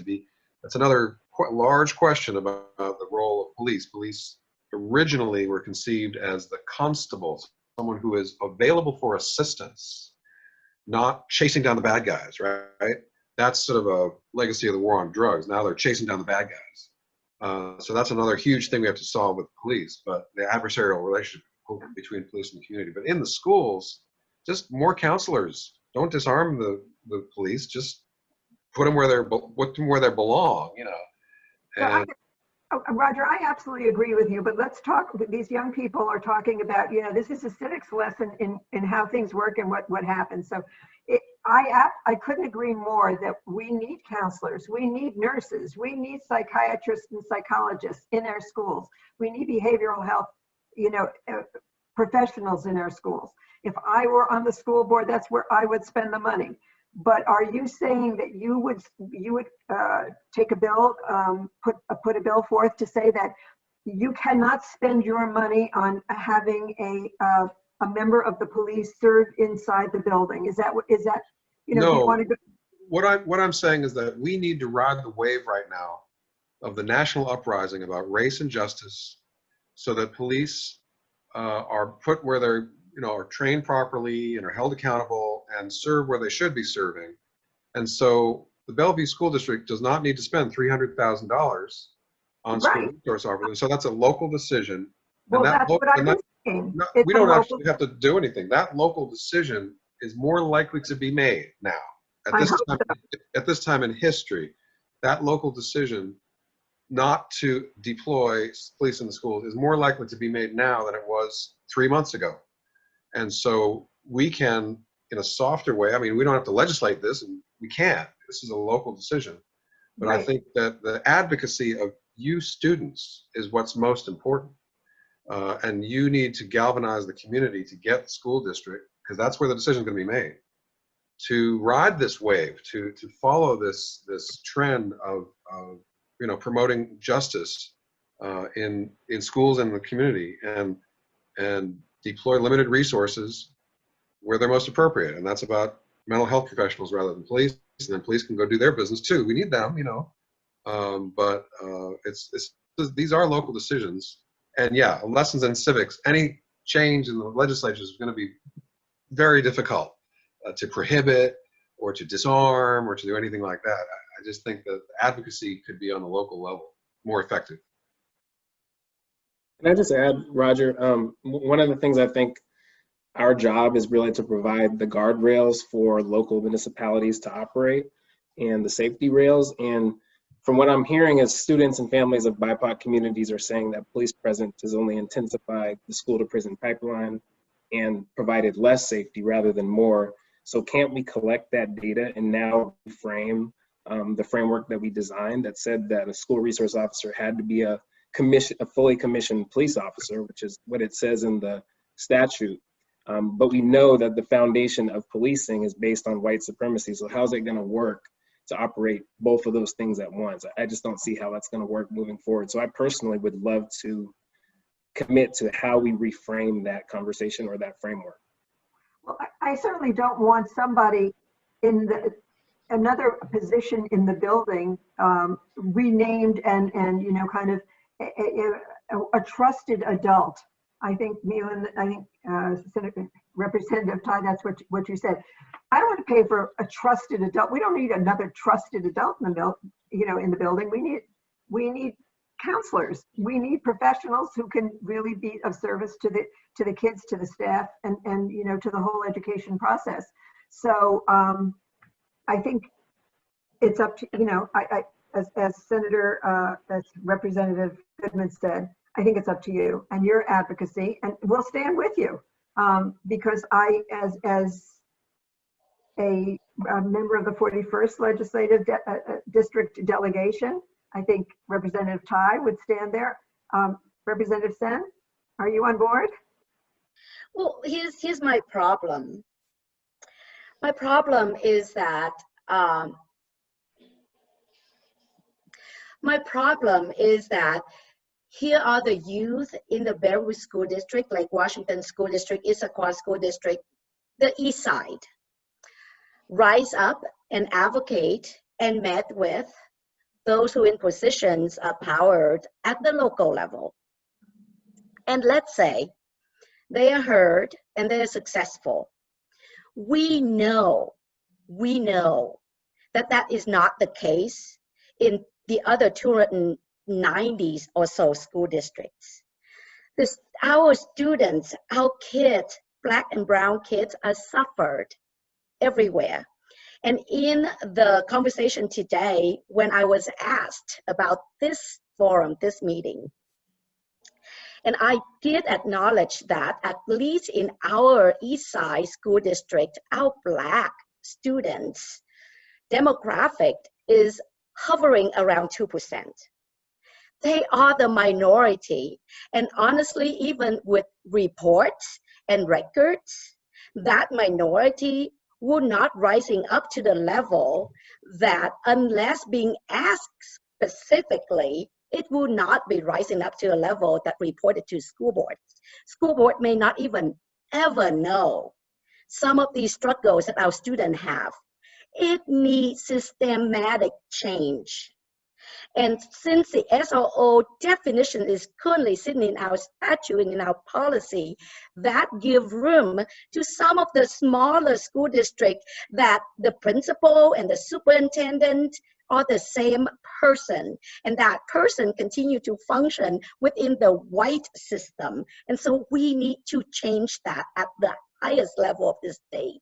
That's another large question about the role of police. Police originally were conceived as the constables, someone who is available for assistance, not chasing down the bad guys, right? That's sort of a legacy of the war on drugs. Now they're chasing down the bad guys. So that's another huge thing we have to solve with police, but the adversarial relationship between police and the community. But in the schools, just more counselors. Don't disarm the police. Just put them where they belong, And, Roger, I absolutely agree with you, but let's talk. These young people are talking about, this is a civics lesson in how things work and what happens. So I couldn't agree more that we need counselors, we need nurses, we need psychiatrists and psychologists in our schools. We need behavioral health, professionals in our schools. If I were on the school board, that's where I would spend the money. But are you saying that you would take a bill, put a bill forth to say that you cannot spend your money on having a member of the police serve inside the building? Is that no? You want to go? What I'm saying is that we need to ride the wave right now of the national uprising about race and justice, so that police are put where they're are trained properly and are held accountable and serve where they should be serving. And so the Bellevue School District does not need to spend $300,000 on school resource officers. So that's a local decision. Well, that's what I'm saying. We don't actually have to do anything. That local decision is more likely to be made now. At this time in history, that local decision not to deploy police in the schools is more likely to be made now than it was 3 months ago. And so we can, in a softer way, we don't have to legislate this, and we can't. This is a local decision. But I think that the advocacy of you students is what's most important. And you need to galvanize the community to get the school district, because that's where the decision is going to be made, to ride this wave, to follow this trend of promoting justice in schools and the community, and deploy limited resources where they're most appropriate. And that's about mental health professionals rather than police. And then police can go do their business too. We need them, but these are local decisions. And yeah, lessons in civics, any change in the legislature is going to be very difficult to prohibit or to disarm or to do anything like that. I just think that advocacy could be on the local level more effective. Can I just add, Roger, one of the things I think our job is really to provide the guardrails for local municipalities to operate and the safety rails. And from what I'm hearing is students and families of BIPOC communities are saying that police presence has only intensified the school to prison pipeline and provided less safety rather than more. So can't we collect that data and now frame the framework that we designed that said that a school resource officer had to be a fully commissioned police officer, which is what it says in the statute. But we know that the foundation of policing is based on white supremacy. So how's it going to work to operate both of those things at once? I just don't see how that's going to work moving forward. So I personally would love to commit to how we reframe that conversation or that framework. Well, I certainly don't want somebody in another position in the building renamed and kind of a trusted adult. I think Senator Representative Ty, that's what you said. I don't want to pay for a trusted adult. We don't need another trusted adult in the building. We need counselors. We need professionals who can really be of service to the kids, to the staff, and to the whole education process. So I think it's up to as Senator as Representative Goodman said, I think it's up to you and your advocacy, and we'll stand with you because as a member of the 41st Legislative District delegation, I think Representative Ty would stand there. Representative Senn, are you on board? Well, here's my problem. My problem is that here are the youth in the Bearwood School District, like Washington School District, Issaquah School District, the East Side, rise up and advocate and met with those who in positions of power at the local level. And let's say they are heard and they are successful. We know that that is not the case in the other 290 or so school districts. Our students, our kids, Black and brown kids, are suffered everywhere. And in the conversation today, when I was asked about this forum, this meeting, and I did acknowledge that at least in our East Side School District, our Black students demographic is hovering around 2%. They are the minority. And honestly, even with reports and records, that minority will not rising up to the level that unless being asked specifically, it will not be rising up to a level that reported to school boards. School board may not even ever know some of these struggles that our students have. It needs systematic change. And since the SRO definition is currently sitting in our statute and in our policy, that give room to some of the smaller school districts that the principal and the superintendent are the same person, and that person continue to function within the white system. And so we need to change that at the highest level of the state.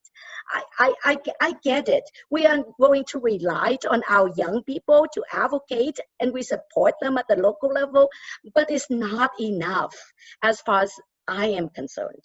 I get it. We are going to rely on our young people to advocate, and we support them at the local level, but it's not enough as far as I am concerned.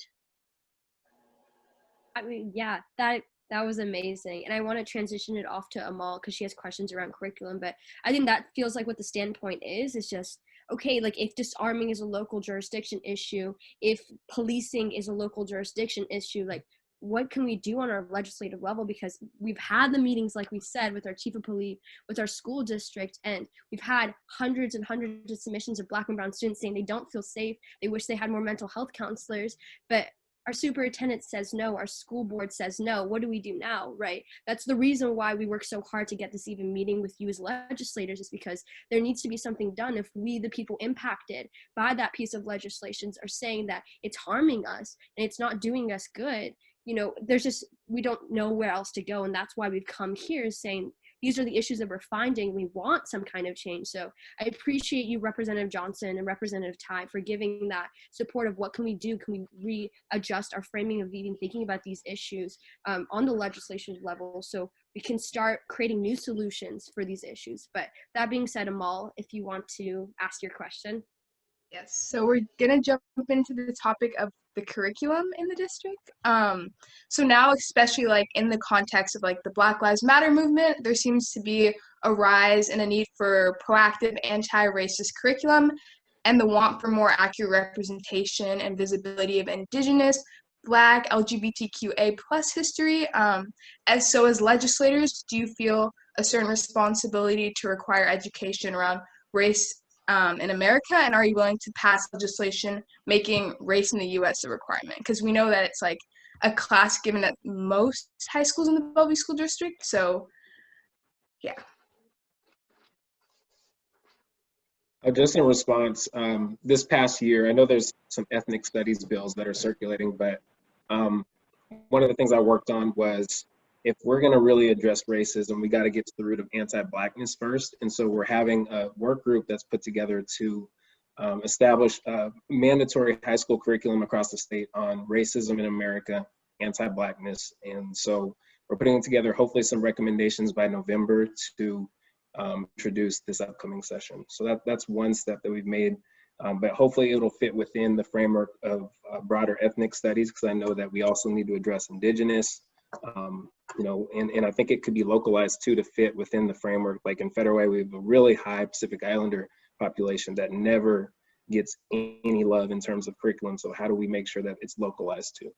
I mean, yeah, that was amazing. And I want to transition it off to Amal because she has questions around curriculum, but I think that feels like what the standpoint is just, okay, like if disarming is a local jurisdiction issue, if policing is a local jurisdiction issue, like what can we do on our legislative level? Because we've had the meetings, like we said, with our chief of police, with our school district, and we've had hundreds and hundreds of submissions of Black and brown students saying they don't feel safe, they wish they had more mental health counselors, but our superintendent says no, our school board says no. What do we do now, right? That's the reason why we work so hard to get this even meeting with you as legislators, is because there needs to be something done. If we, the people impacted by that piece of legislation, are saying that it's harming us and it's not doing us good, there's just, we don't know where else to go. And that's why we've come here saying, these are the issues that we're finding. We want some kind of change. So I appreciate you, Representative Johnson and Representative Ty, for giving that support of what can we do? Can we readjust our framing of even thinking about these issues on the legislation level so we can start creating new solutions for these issues. But that being said, Amal, if you want to ask your question. Yes, so we're gonna jump into the topic of the curriculum in the district. So now, especially like in the context of like the Black Lives Matter movement, there seems to be a rise in a need for proactive anti-racist curriculum and the want for more accurate representation and visibility of Indigenous, Black, LGBTQA plus history. As legislators, do you feel a certain responsibility to require education around race in America? And are you willing to pass legislation making race in the U.S. a requirement? Because we know that it's like a class given at most high schools in the Bellevue School District. So, yeah. Just in response, this past year, I know there's some ethnic studies bills that are circulating, but one of the things I worked on was, if we're going to really address racism, we got to get to the root of anti-Blackness first. And so we're having a work group that's put together to establish a mandatory high school curriculum across the state on racism in America, anti-Blackness. And so we're putting together hopefully some recommendations by November to introduce this upcoming session. So that's one step that we've made. But hopefully it'll fit within the framework of broader ethnic studies, because I know that we also need to address Indigenous, and I think it could be localized too to fit within the framework. Like in Federal Way, we have a really high Pacific Islander population that never gets any love in terms of curriculum. So how do we make sure that it's localized too?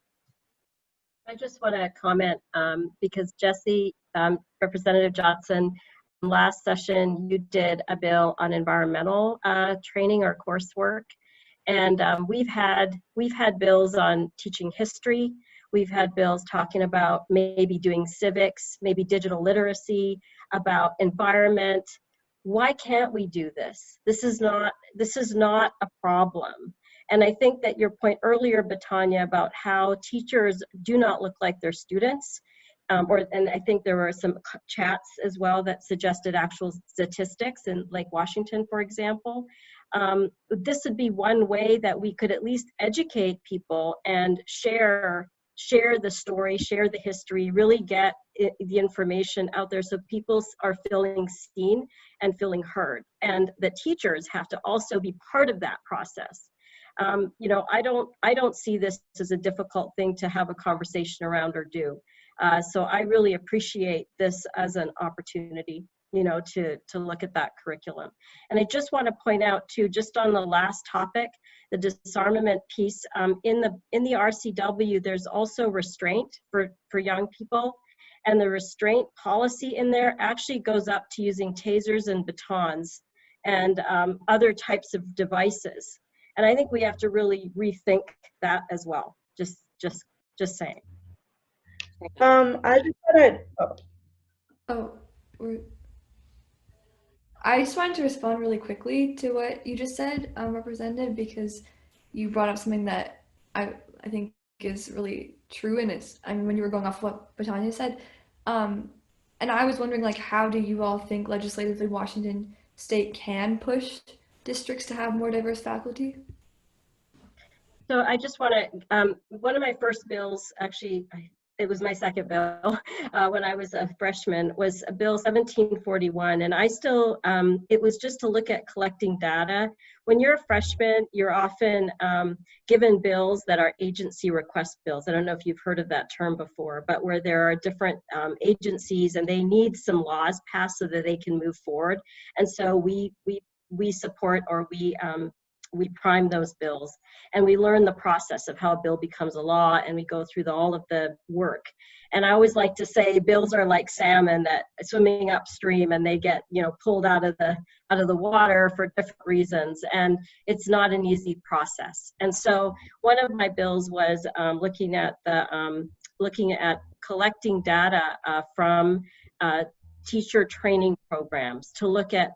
I just want to comment because Jesse, Representative Johnson, last session you did a bill on environmental training or coursework, and we've had bills on teaching history. We've had bills talking about maybe doing civics, maybe digital literacy, about environment. Why can't we do this? This is not a problem. And I think that your point earlier, Batanya, about how teachers do not look like their students, and I think there were some chats as well that suggested actual statistics in Lake Washington, for example. This would be one way that we could at least educate people and share the story, share the history, really get the information out there so people are feeling seen and feeling heard. And the teachers have to also be part of that process. I don't see this as a difficult thing to have a conversation around or do. So I really appreciate this as an opportunity, to look at that curriculum. And I just want to point out too, just on the last topic, the disarmament piece, in the RCW, there's also restraint for young people. And the restraint policy in there actually goes up to using tasers and batons and other types of devices. And I think we have to really rethink that as well. Just saying. I just wanted. I just wanted to respond really quickly to what you just said, Representative, because you brought up something that I think is really true, and when you were going off what Batanya said, and I was wondering, like, how do you all think legislatively Washington State can push districts to have more diverse faculty? So I just want to, one of my first bills, actually, it was my second bill when I was a freshman, was Bill 1741. And I still, it was just to look at collecting data. When you're a freshman, you're often given bills that are agency request bills. I don't know if you've heard of that term before, but where there are different agencies and they need some laws passed so that they can move forward. And so we support, or we prime those bills, and we learn the process of how a bill becomes a law, and we go through all of the work. And I always like to say bills are like salmon that swimming upstream, and they get pulled out of the water for different reasons, and it's not an easy process. And so one of my bills was looking at collecting data from teacher training programs to look at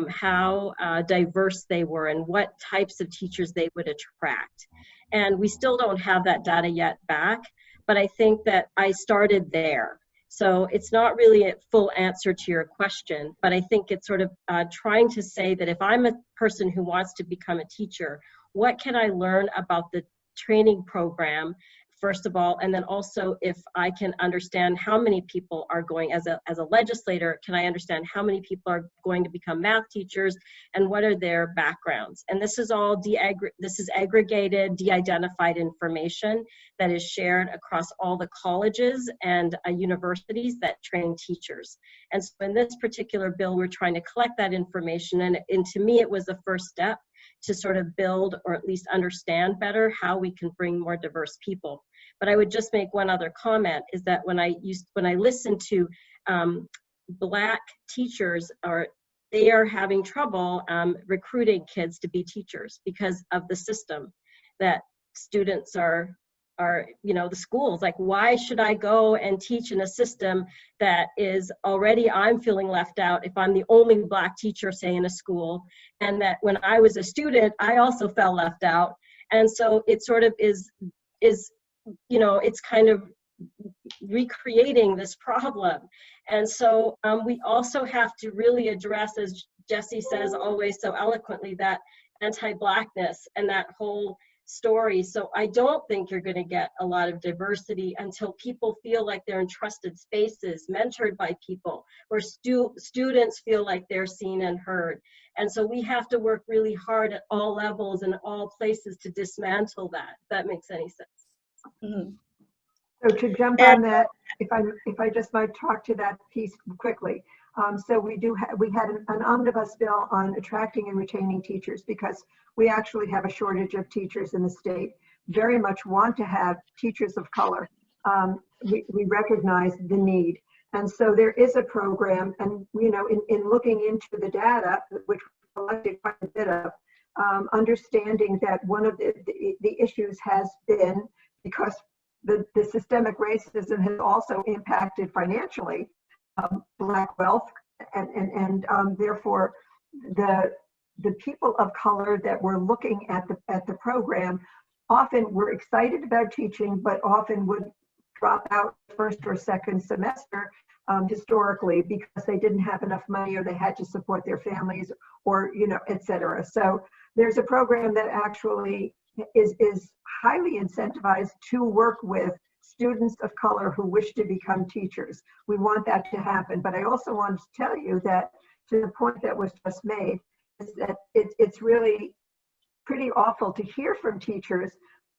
how diverse they were and what types of teachers they would attract. And we still don't have that data yet back, but I think that I started there. So it's not really a full answer to your question, but I think it's sort of trying to say that if I'm a person who wants to become a teacher, what can I learn about the training program, first of all, and then also if I can understand how many people are going, as a legislator, can I understand how many people are going to become math teachers and what are their backgrounds? And this is all aggregated, de-identified information that is shared across all the colleges and universities that train teachers. And so in this particular bill, we're trying to collect that information, and to me, it was the first step to sort of build or at least understand better how we can bring more diverse people. But I would just make one other comment, is that when I listen to Black teachers, they are having trouble recruiting kids to be teachers because of the system that students are, the schools, like, why should I go and teach in a system that is already, I'm feeling left out if I'm the only Black teacher, say, in a school, and that when I was a student, I also felt left out. And so it sort of is, it's kind of recreating this problem. And so we also have to really address, as Jesse says always so eloquently, that anti-Blackness and that whole story. So I don't think you're going to get a lot of diversity until people feel like they're in trusted spaces, mentored by people, where students feel like they're seen and heard. And so we have to work really hard at all levels and all places to dismantle that, if that makes any sense. Mm-hmm. So to jump on that, if I just might talk to that piece quickly. So we had an omnibus bill on attracting and retaining teachers, because we actually have a shortage of teachers in the state. Very much want to have teachers of color. We recognize the need. And so there is a program, and in looking into the data, which we collected quite a bit of, understanding that one of the issues has been, because the systemic racism has also impacted financially Black wealth, and therefore the people of color that were looking at the program often were excited about teaching, but often would drop out first or second semester historically, because they didn't have enough money, or they had to support their families, or et cetera. So there's a program that actually is highly incentivized to work with students of color who wish to become teachers. We want that to happen. But I also wanted to tell you that, to the point that was just made, is that it's really pretty awful to hear from teachers,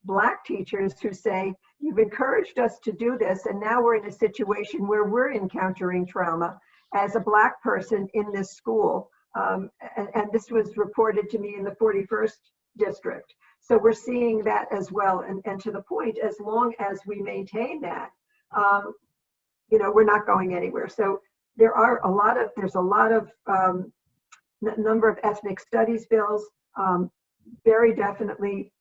Black teachers, who say, you've encouraged us to do this, and now we're in a situation where we're encountering trauma as a Black person in this school. And this was reported to me in the 41st district. So we're seeing that as well. And to the point, as long as we maintain that, we're not going anywhere. So there's a lot of number of ethnic studies bills, very definitely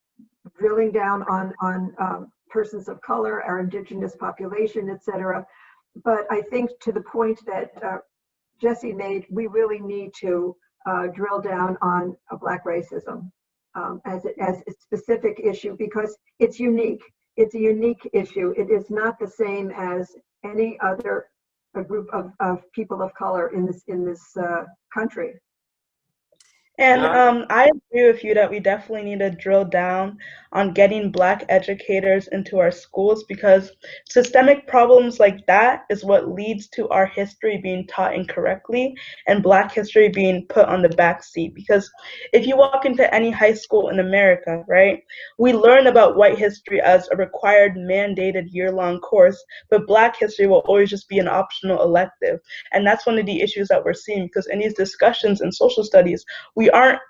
drilling down on persons of color, our indigenous population, et cetera. But I think, to the point that Jesse made, we really need to drill down on Black racism as a specific issue, because it's unique. It's a unique issue. It is not the same as any other group of people of color in this country. And I agree with you that we definitely need to drill down on getting Black educators into our schools, because systemic problems like that is what leads to our history being taught incorrectly and Black history being put on the back seat. Because if you walk into any high school in America, right, we learn about white history as a required mandated year-long course, but Black history will always just be an optional elective. And that's one of the issues that we're seeing, because in these discussions in social studies, we aren't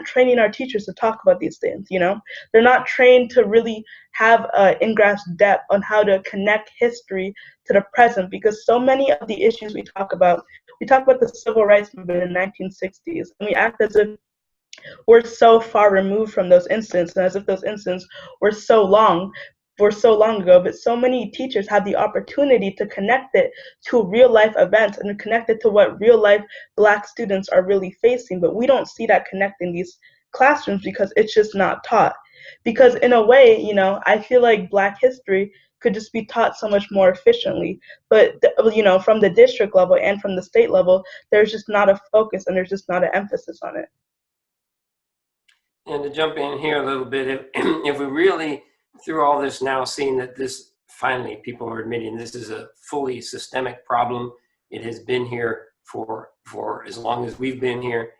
training our teachers to talk about these things. They're not trained to really have in-grasp depth on how to connect history to the present, because so many of the issues we talk about the civil rights movement in the 1960s, and we act as if we're so far removed from those incidents, and as if those incidents were so long ago. But so many teachers have the opportunity to connect it to real life events and connect it to what real life Black students are really facing. But we don't see that connect in these classrooms, because it's just not taught. Because in a way, I feel like Black history could just be taught so much more efficiently. But, from the district level and from the state level, there's just not a focus, and there's just not an emphasis on it. And to jump in here a little bit, if we really, through all this now, seeing that this, finally, people are admitting this is a fully systemic problem. It has been here for as long as we've been here.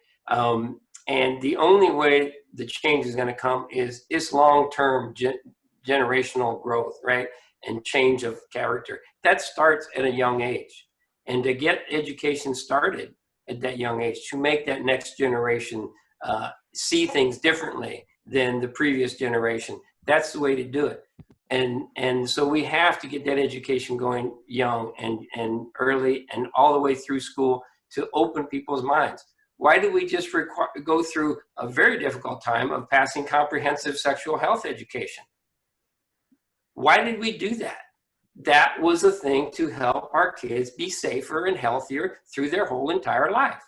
And the only way the change is going to come is long-term generational growth, right? And change of character. That starts at a young age. And to get education started at that young age, to make that next generation see things differently than the previous generation, that's the way to do it. And so we have to get that education going young and early and all the way through school to open people's minds. Why do we just go through a very difficult time of passing comprehensive sexual health education? Why did we do that? That was a thing to help our kids be safer and healthier through their whole entire life.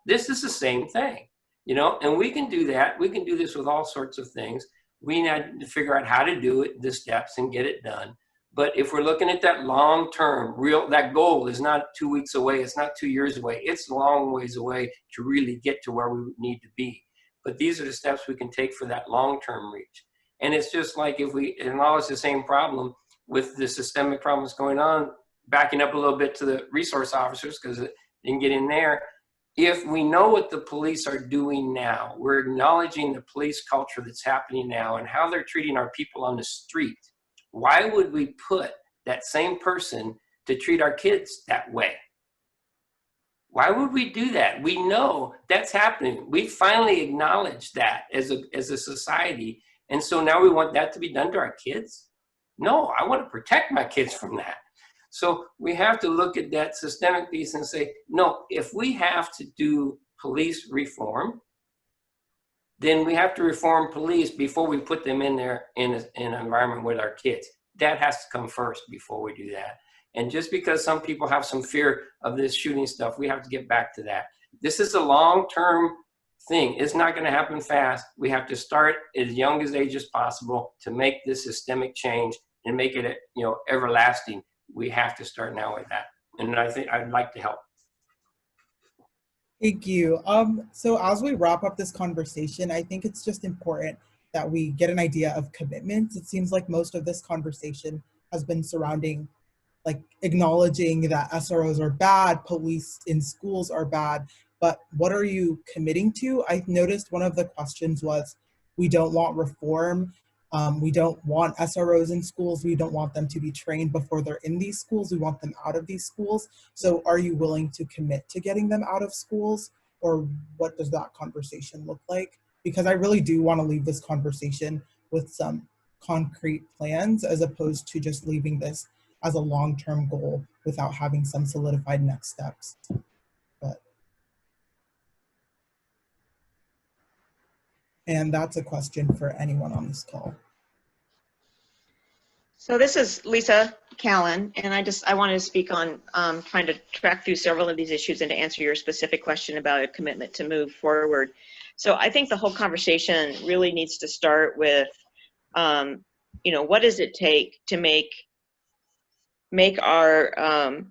This is the same thing, you know, and we can do that. We can do this with all sorts of things. We need to figure out how to do it, the steps, and get it done. But if we're looking at that long term, that goal is not 2 weeks away, it's not 2 years away, it's a long ways away to really get to where we need to be. But these are the steps we can take for that long term reach. And it's just like if we acknowledge the same problem with the systemic problems going on, backing up a little bit to the resource officers, because it didn't get in there. If we know what the police are doing now, we're acknowledging the police culture that's happening now and how they're treating our people on the street, why would we put that same person to treat our kids that way? Why would we do that? We know that's happening. We finally acknowledged that as a society. And so now we want that to be done to our kids? No, I want to protect my kids from that. So we have to look at that systemic piece and say, no, if we have to do police reform, then we have to reform police before we put them in there in an environment with our kids. That has to come first before we do that. And just because some people have some fear of this shooting stuff, we have to get back to that. This is a long-term thing. It's not going to happen fast. We have to start as young as age as possible to make this systemic change and make it, you know, everlasting. We have to start now with that. And I think I'd like to help. Thank you. So as we wrap up this conversation, I think it's just important that we get an idea of commitments. It seems like most of this conversation has been surrounding, like, acknowledging that SROs are bad, police in schools are bad, but what are you committing to? I noticed one of the questions was, we don't want reform. We don't want SROs in schools. We don't want them to be trained before they're in these schools. We want them out of these schools. So are you willing to commit to getting them out of schools? Or what does that conversation look like? Because I really do want to leave this conversation with some concrete plans, as opposed to just leaving this as a long-term goal without having some solidified next steps. And that's a question for anyone on this call. So this is Lisa Callan, and I wanted to speak on trying to track through several of these issues and to answer your specific question about a commitment to move forward. So I think the whole conversation really needs to start with, you know, what does it take to make our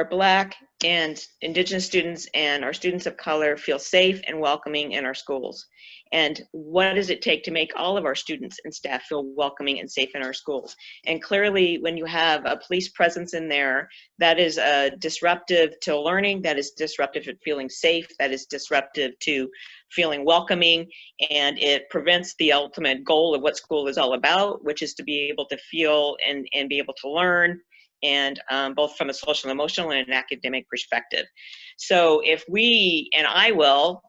Black and Indigenous students and our students of color feel safe and welcoming in our schools? And what does it take to make all of our students and staff feel welcoming and safe in our schools? And clearly, when you have a police presence in there, that is disruptive to learning, that is disruptive to feeling safe, that is disruptive to feeling welcoming, and it prevents the ultimate goal of what school is all about, which is to be able to feel and be able to learn, and both from a social and emotional and an academic perspective. So if we, and I will,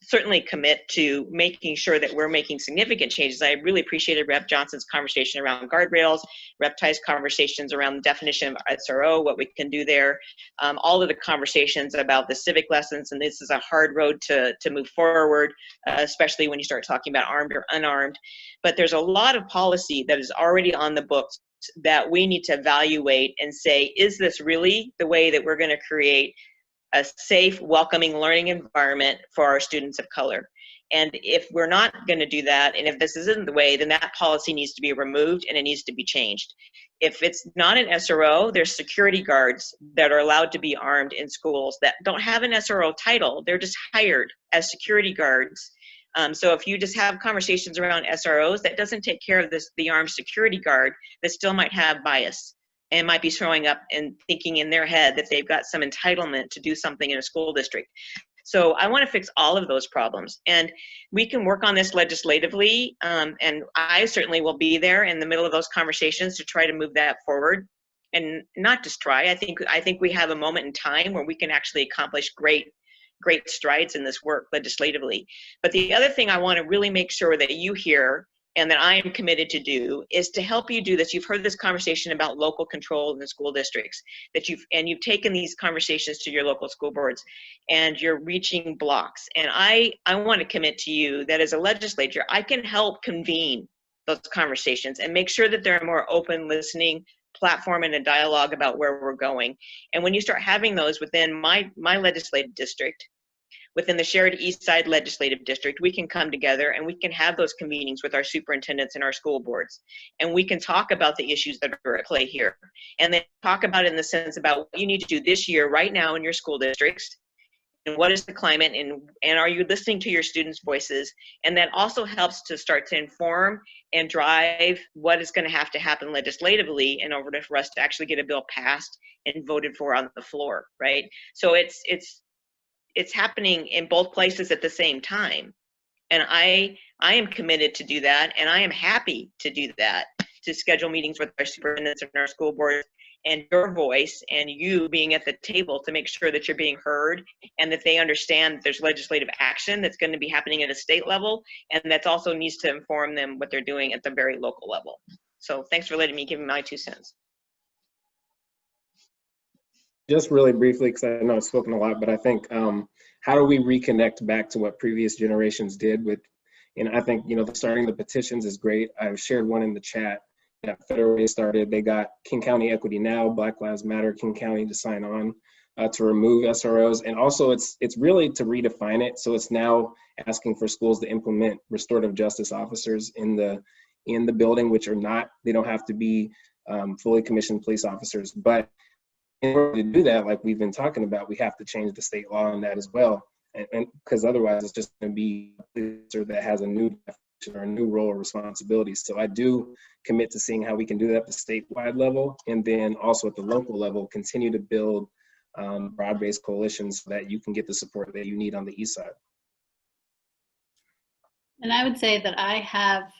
certainly commit to making sure that we're making significant changes. I really appreciated Rep. Johnson's conversation around guardrails, Rep. Ty's conversations around the definition of SRO, what we can do there, all of the conversations about the civic lessons, and this is a hard road to move forward, especially when you start talking about armed or unarmed. But there's a lot of policy that is already on the books that we need to evaluate and say, is this really the way that we're going to create a safe, welcoming learning environment for our students of color? And if we're not going to do that, and if this isn't the way, then that policy needs to be removed and it needs to be changed. If it's not an SRO, there's security guards that are allowed to be armed in schools that don't have an SRO title. They're just hired as security guards. So if you just have conversations around SROs, that doesn't take care of the armed security guard that still might have bias and might be showing up and thinking in their head that they've got some entitlement to do something in a school district. So I want to fix all of those problems, and we can work on this legislatively, and I certainly will be there in the middle of those conversations to try to move that forward. And not just try, I think we have a moment in time where we can actually accomplish great strides in this work legislatively. But the other thing I want to really make sure that you hear and that I am committed to do is to help you do this. You've heard this conversation about local control in the school districts, that you've taken these conversations to your local school boards, and you're reaching blocks. And I want to commit to you that as a legislator, I can help convene those conversations and make sure that they're a more open listening platform and a dialogue about where we're going. And when you start having those within my legislative district, within the shared Eastside legislative district, we can come together and we can have those convenings with our superintendents and our school boards. And we can talk about the issues that are at play here. And then talk about it in the sense about what you need to do this year, right now in your school districts, and what is the climate, and are you listening to your students' voices? And that also helps to start to inform and drive what is going to have to happen legislatively in order for us to actually get a bill passed and voted for on the floor, right? So it's happening in both places at the same time. And I am committed to do that, and I am happy to do that, to schedule meetings with our superintendents and our school boards, and your voice and you being at the table to make sure that you're being heard and that they understand that there's legislative action that's going to be happening at a state level, and that also needs to inform them what they're doing at the very local level. So thanks for letting me give my 2 cents. Just really briefly, because I know I've spoken a lot, but I think how do we reconnect back to what previous generations did with, and I think, starting the petitions is great. I've shared one in the chat that Federal started. They got King County Equity Now, Black Lives Matter, King County to sign on to remove SROs. And also it's really to redefine it. So it's now asking for schools to implement restorative justice officers in the building, which are not, they don't have to be fully commissioned police officers. But in order to do that, like we've been talking about, we have to change the state law on that as well. And because otherwise it's just going to be a officer that has a new definition or a new role or responsibility. So I do commit to seeing how we can do that at the statewide level, and then also at the local level, continue to build broad-based coalitions so that you can get the support that you need on the east side. And I would say that I have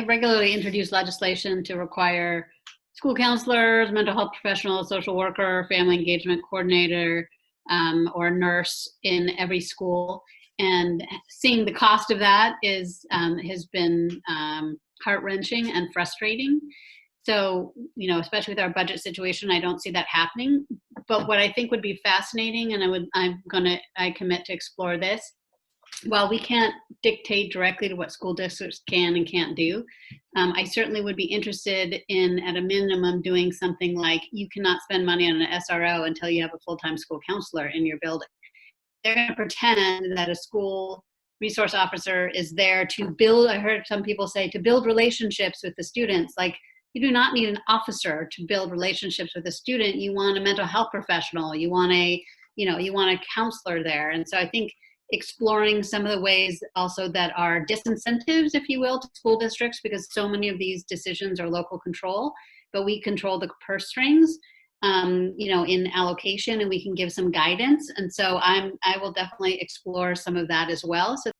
regularly introduced legislation to require school counselors, mental health professionals, social worker, family engagement coordinator, or nurse in every school. And seeing the cost of that has been heart-wrenching and frustrating. So, especially with our budget situation, I don't see that happening. But what I think would be fascinating, and I commit to explore this, while we can't dictate directly to what school districts can and can't do, I certainly would be interested in, at a minimum, doing something like, you cannot spend money on an SRO until you have a full-time school counselor in your building. They're going to pretend that a school resource officer is there to build, I heard some people say, to build relationships with the students. Like, you do not need an officer to build relationships with a student. You want a mental health professional. You want a counselor there. And so I think exploring some of the ways also that are disincentives, if you will, to school districts, because so many of these decisions are local control, but we control the purse strings, in allocation, and we can give some guidance. And so I will definitely explore some of that as well. So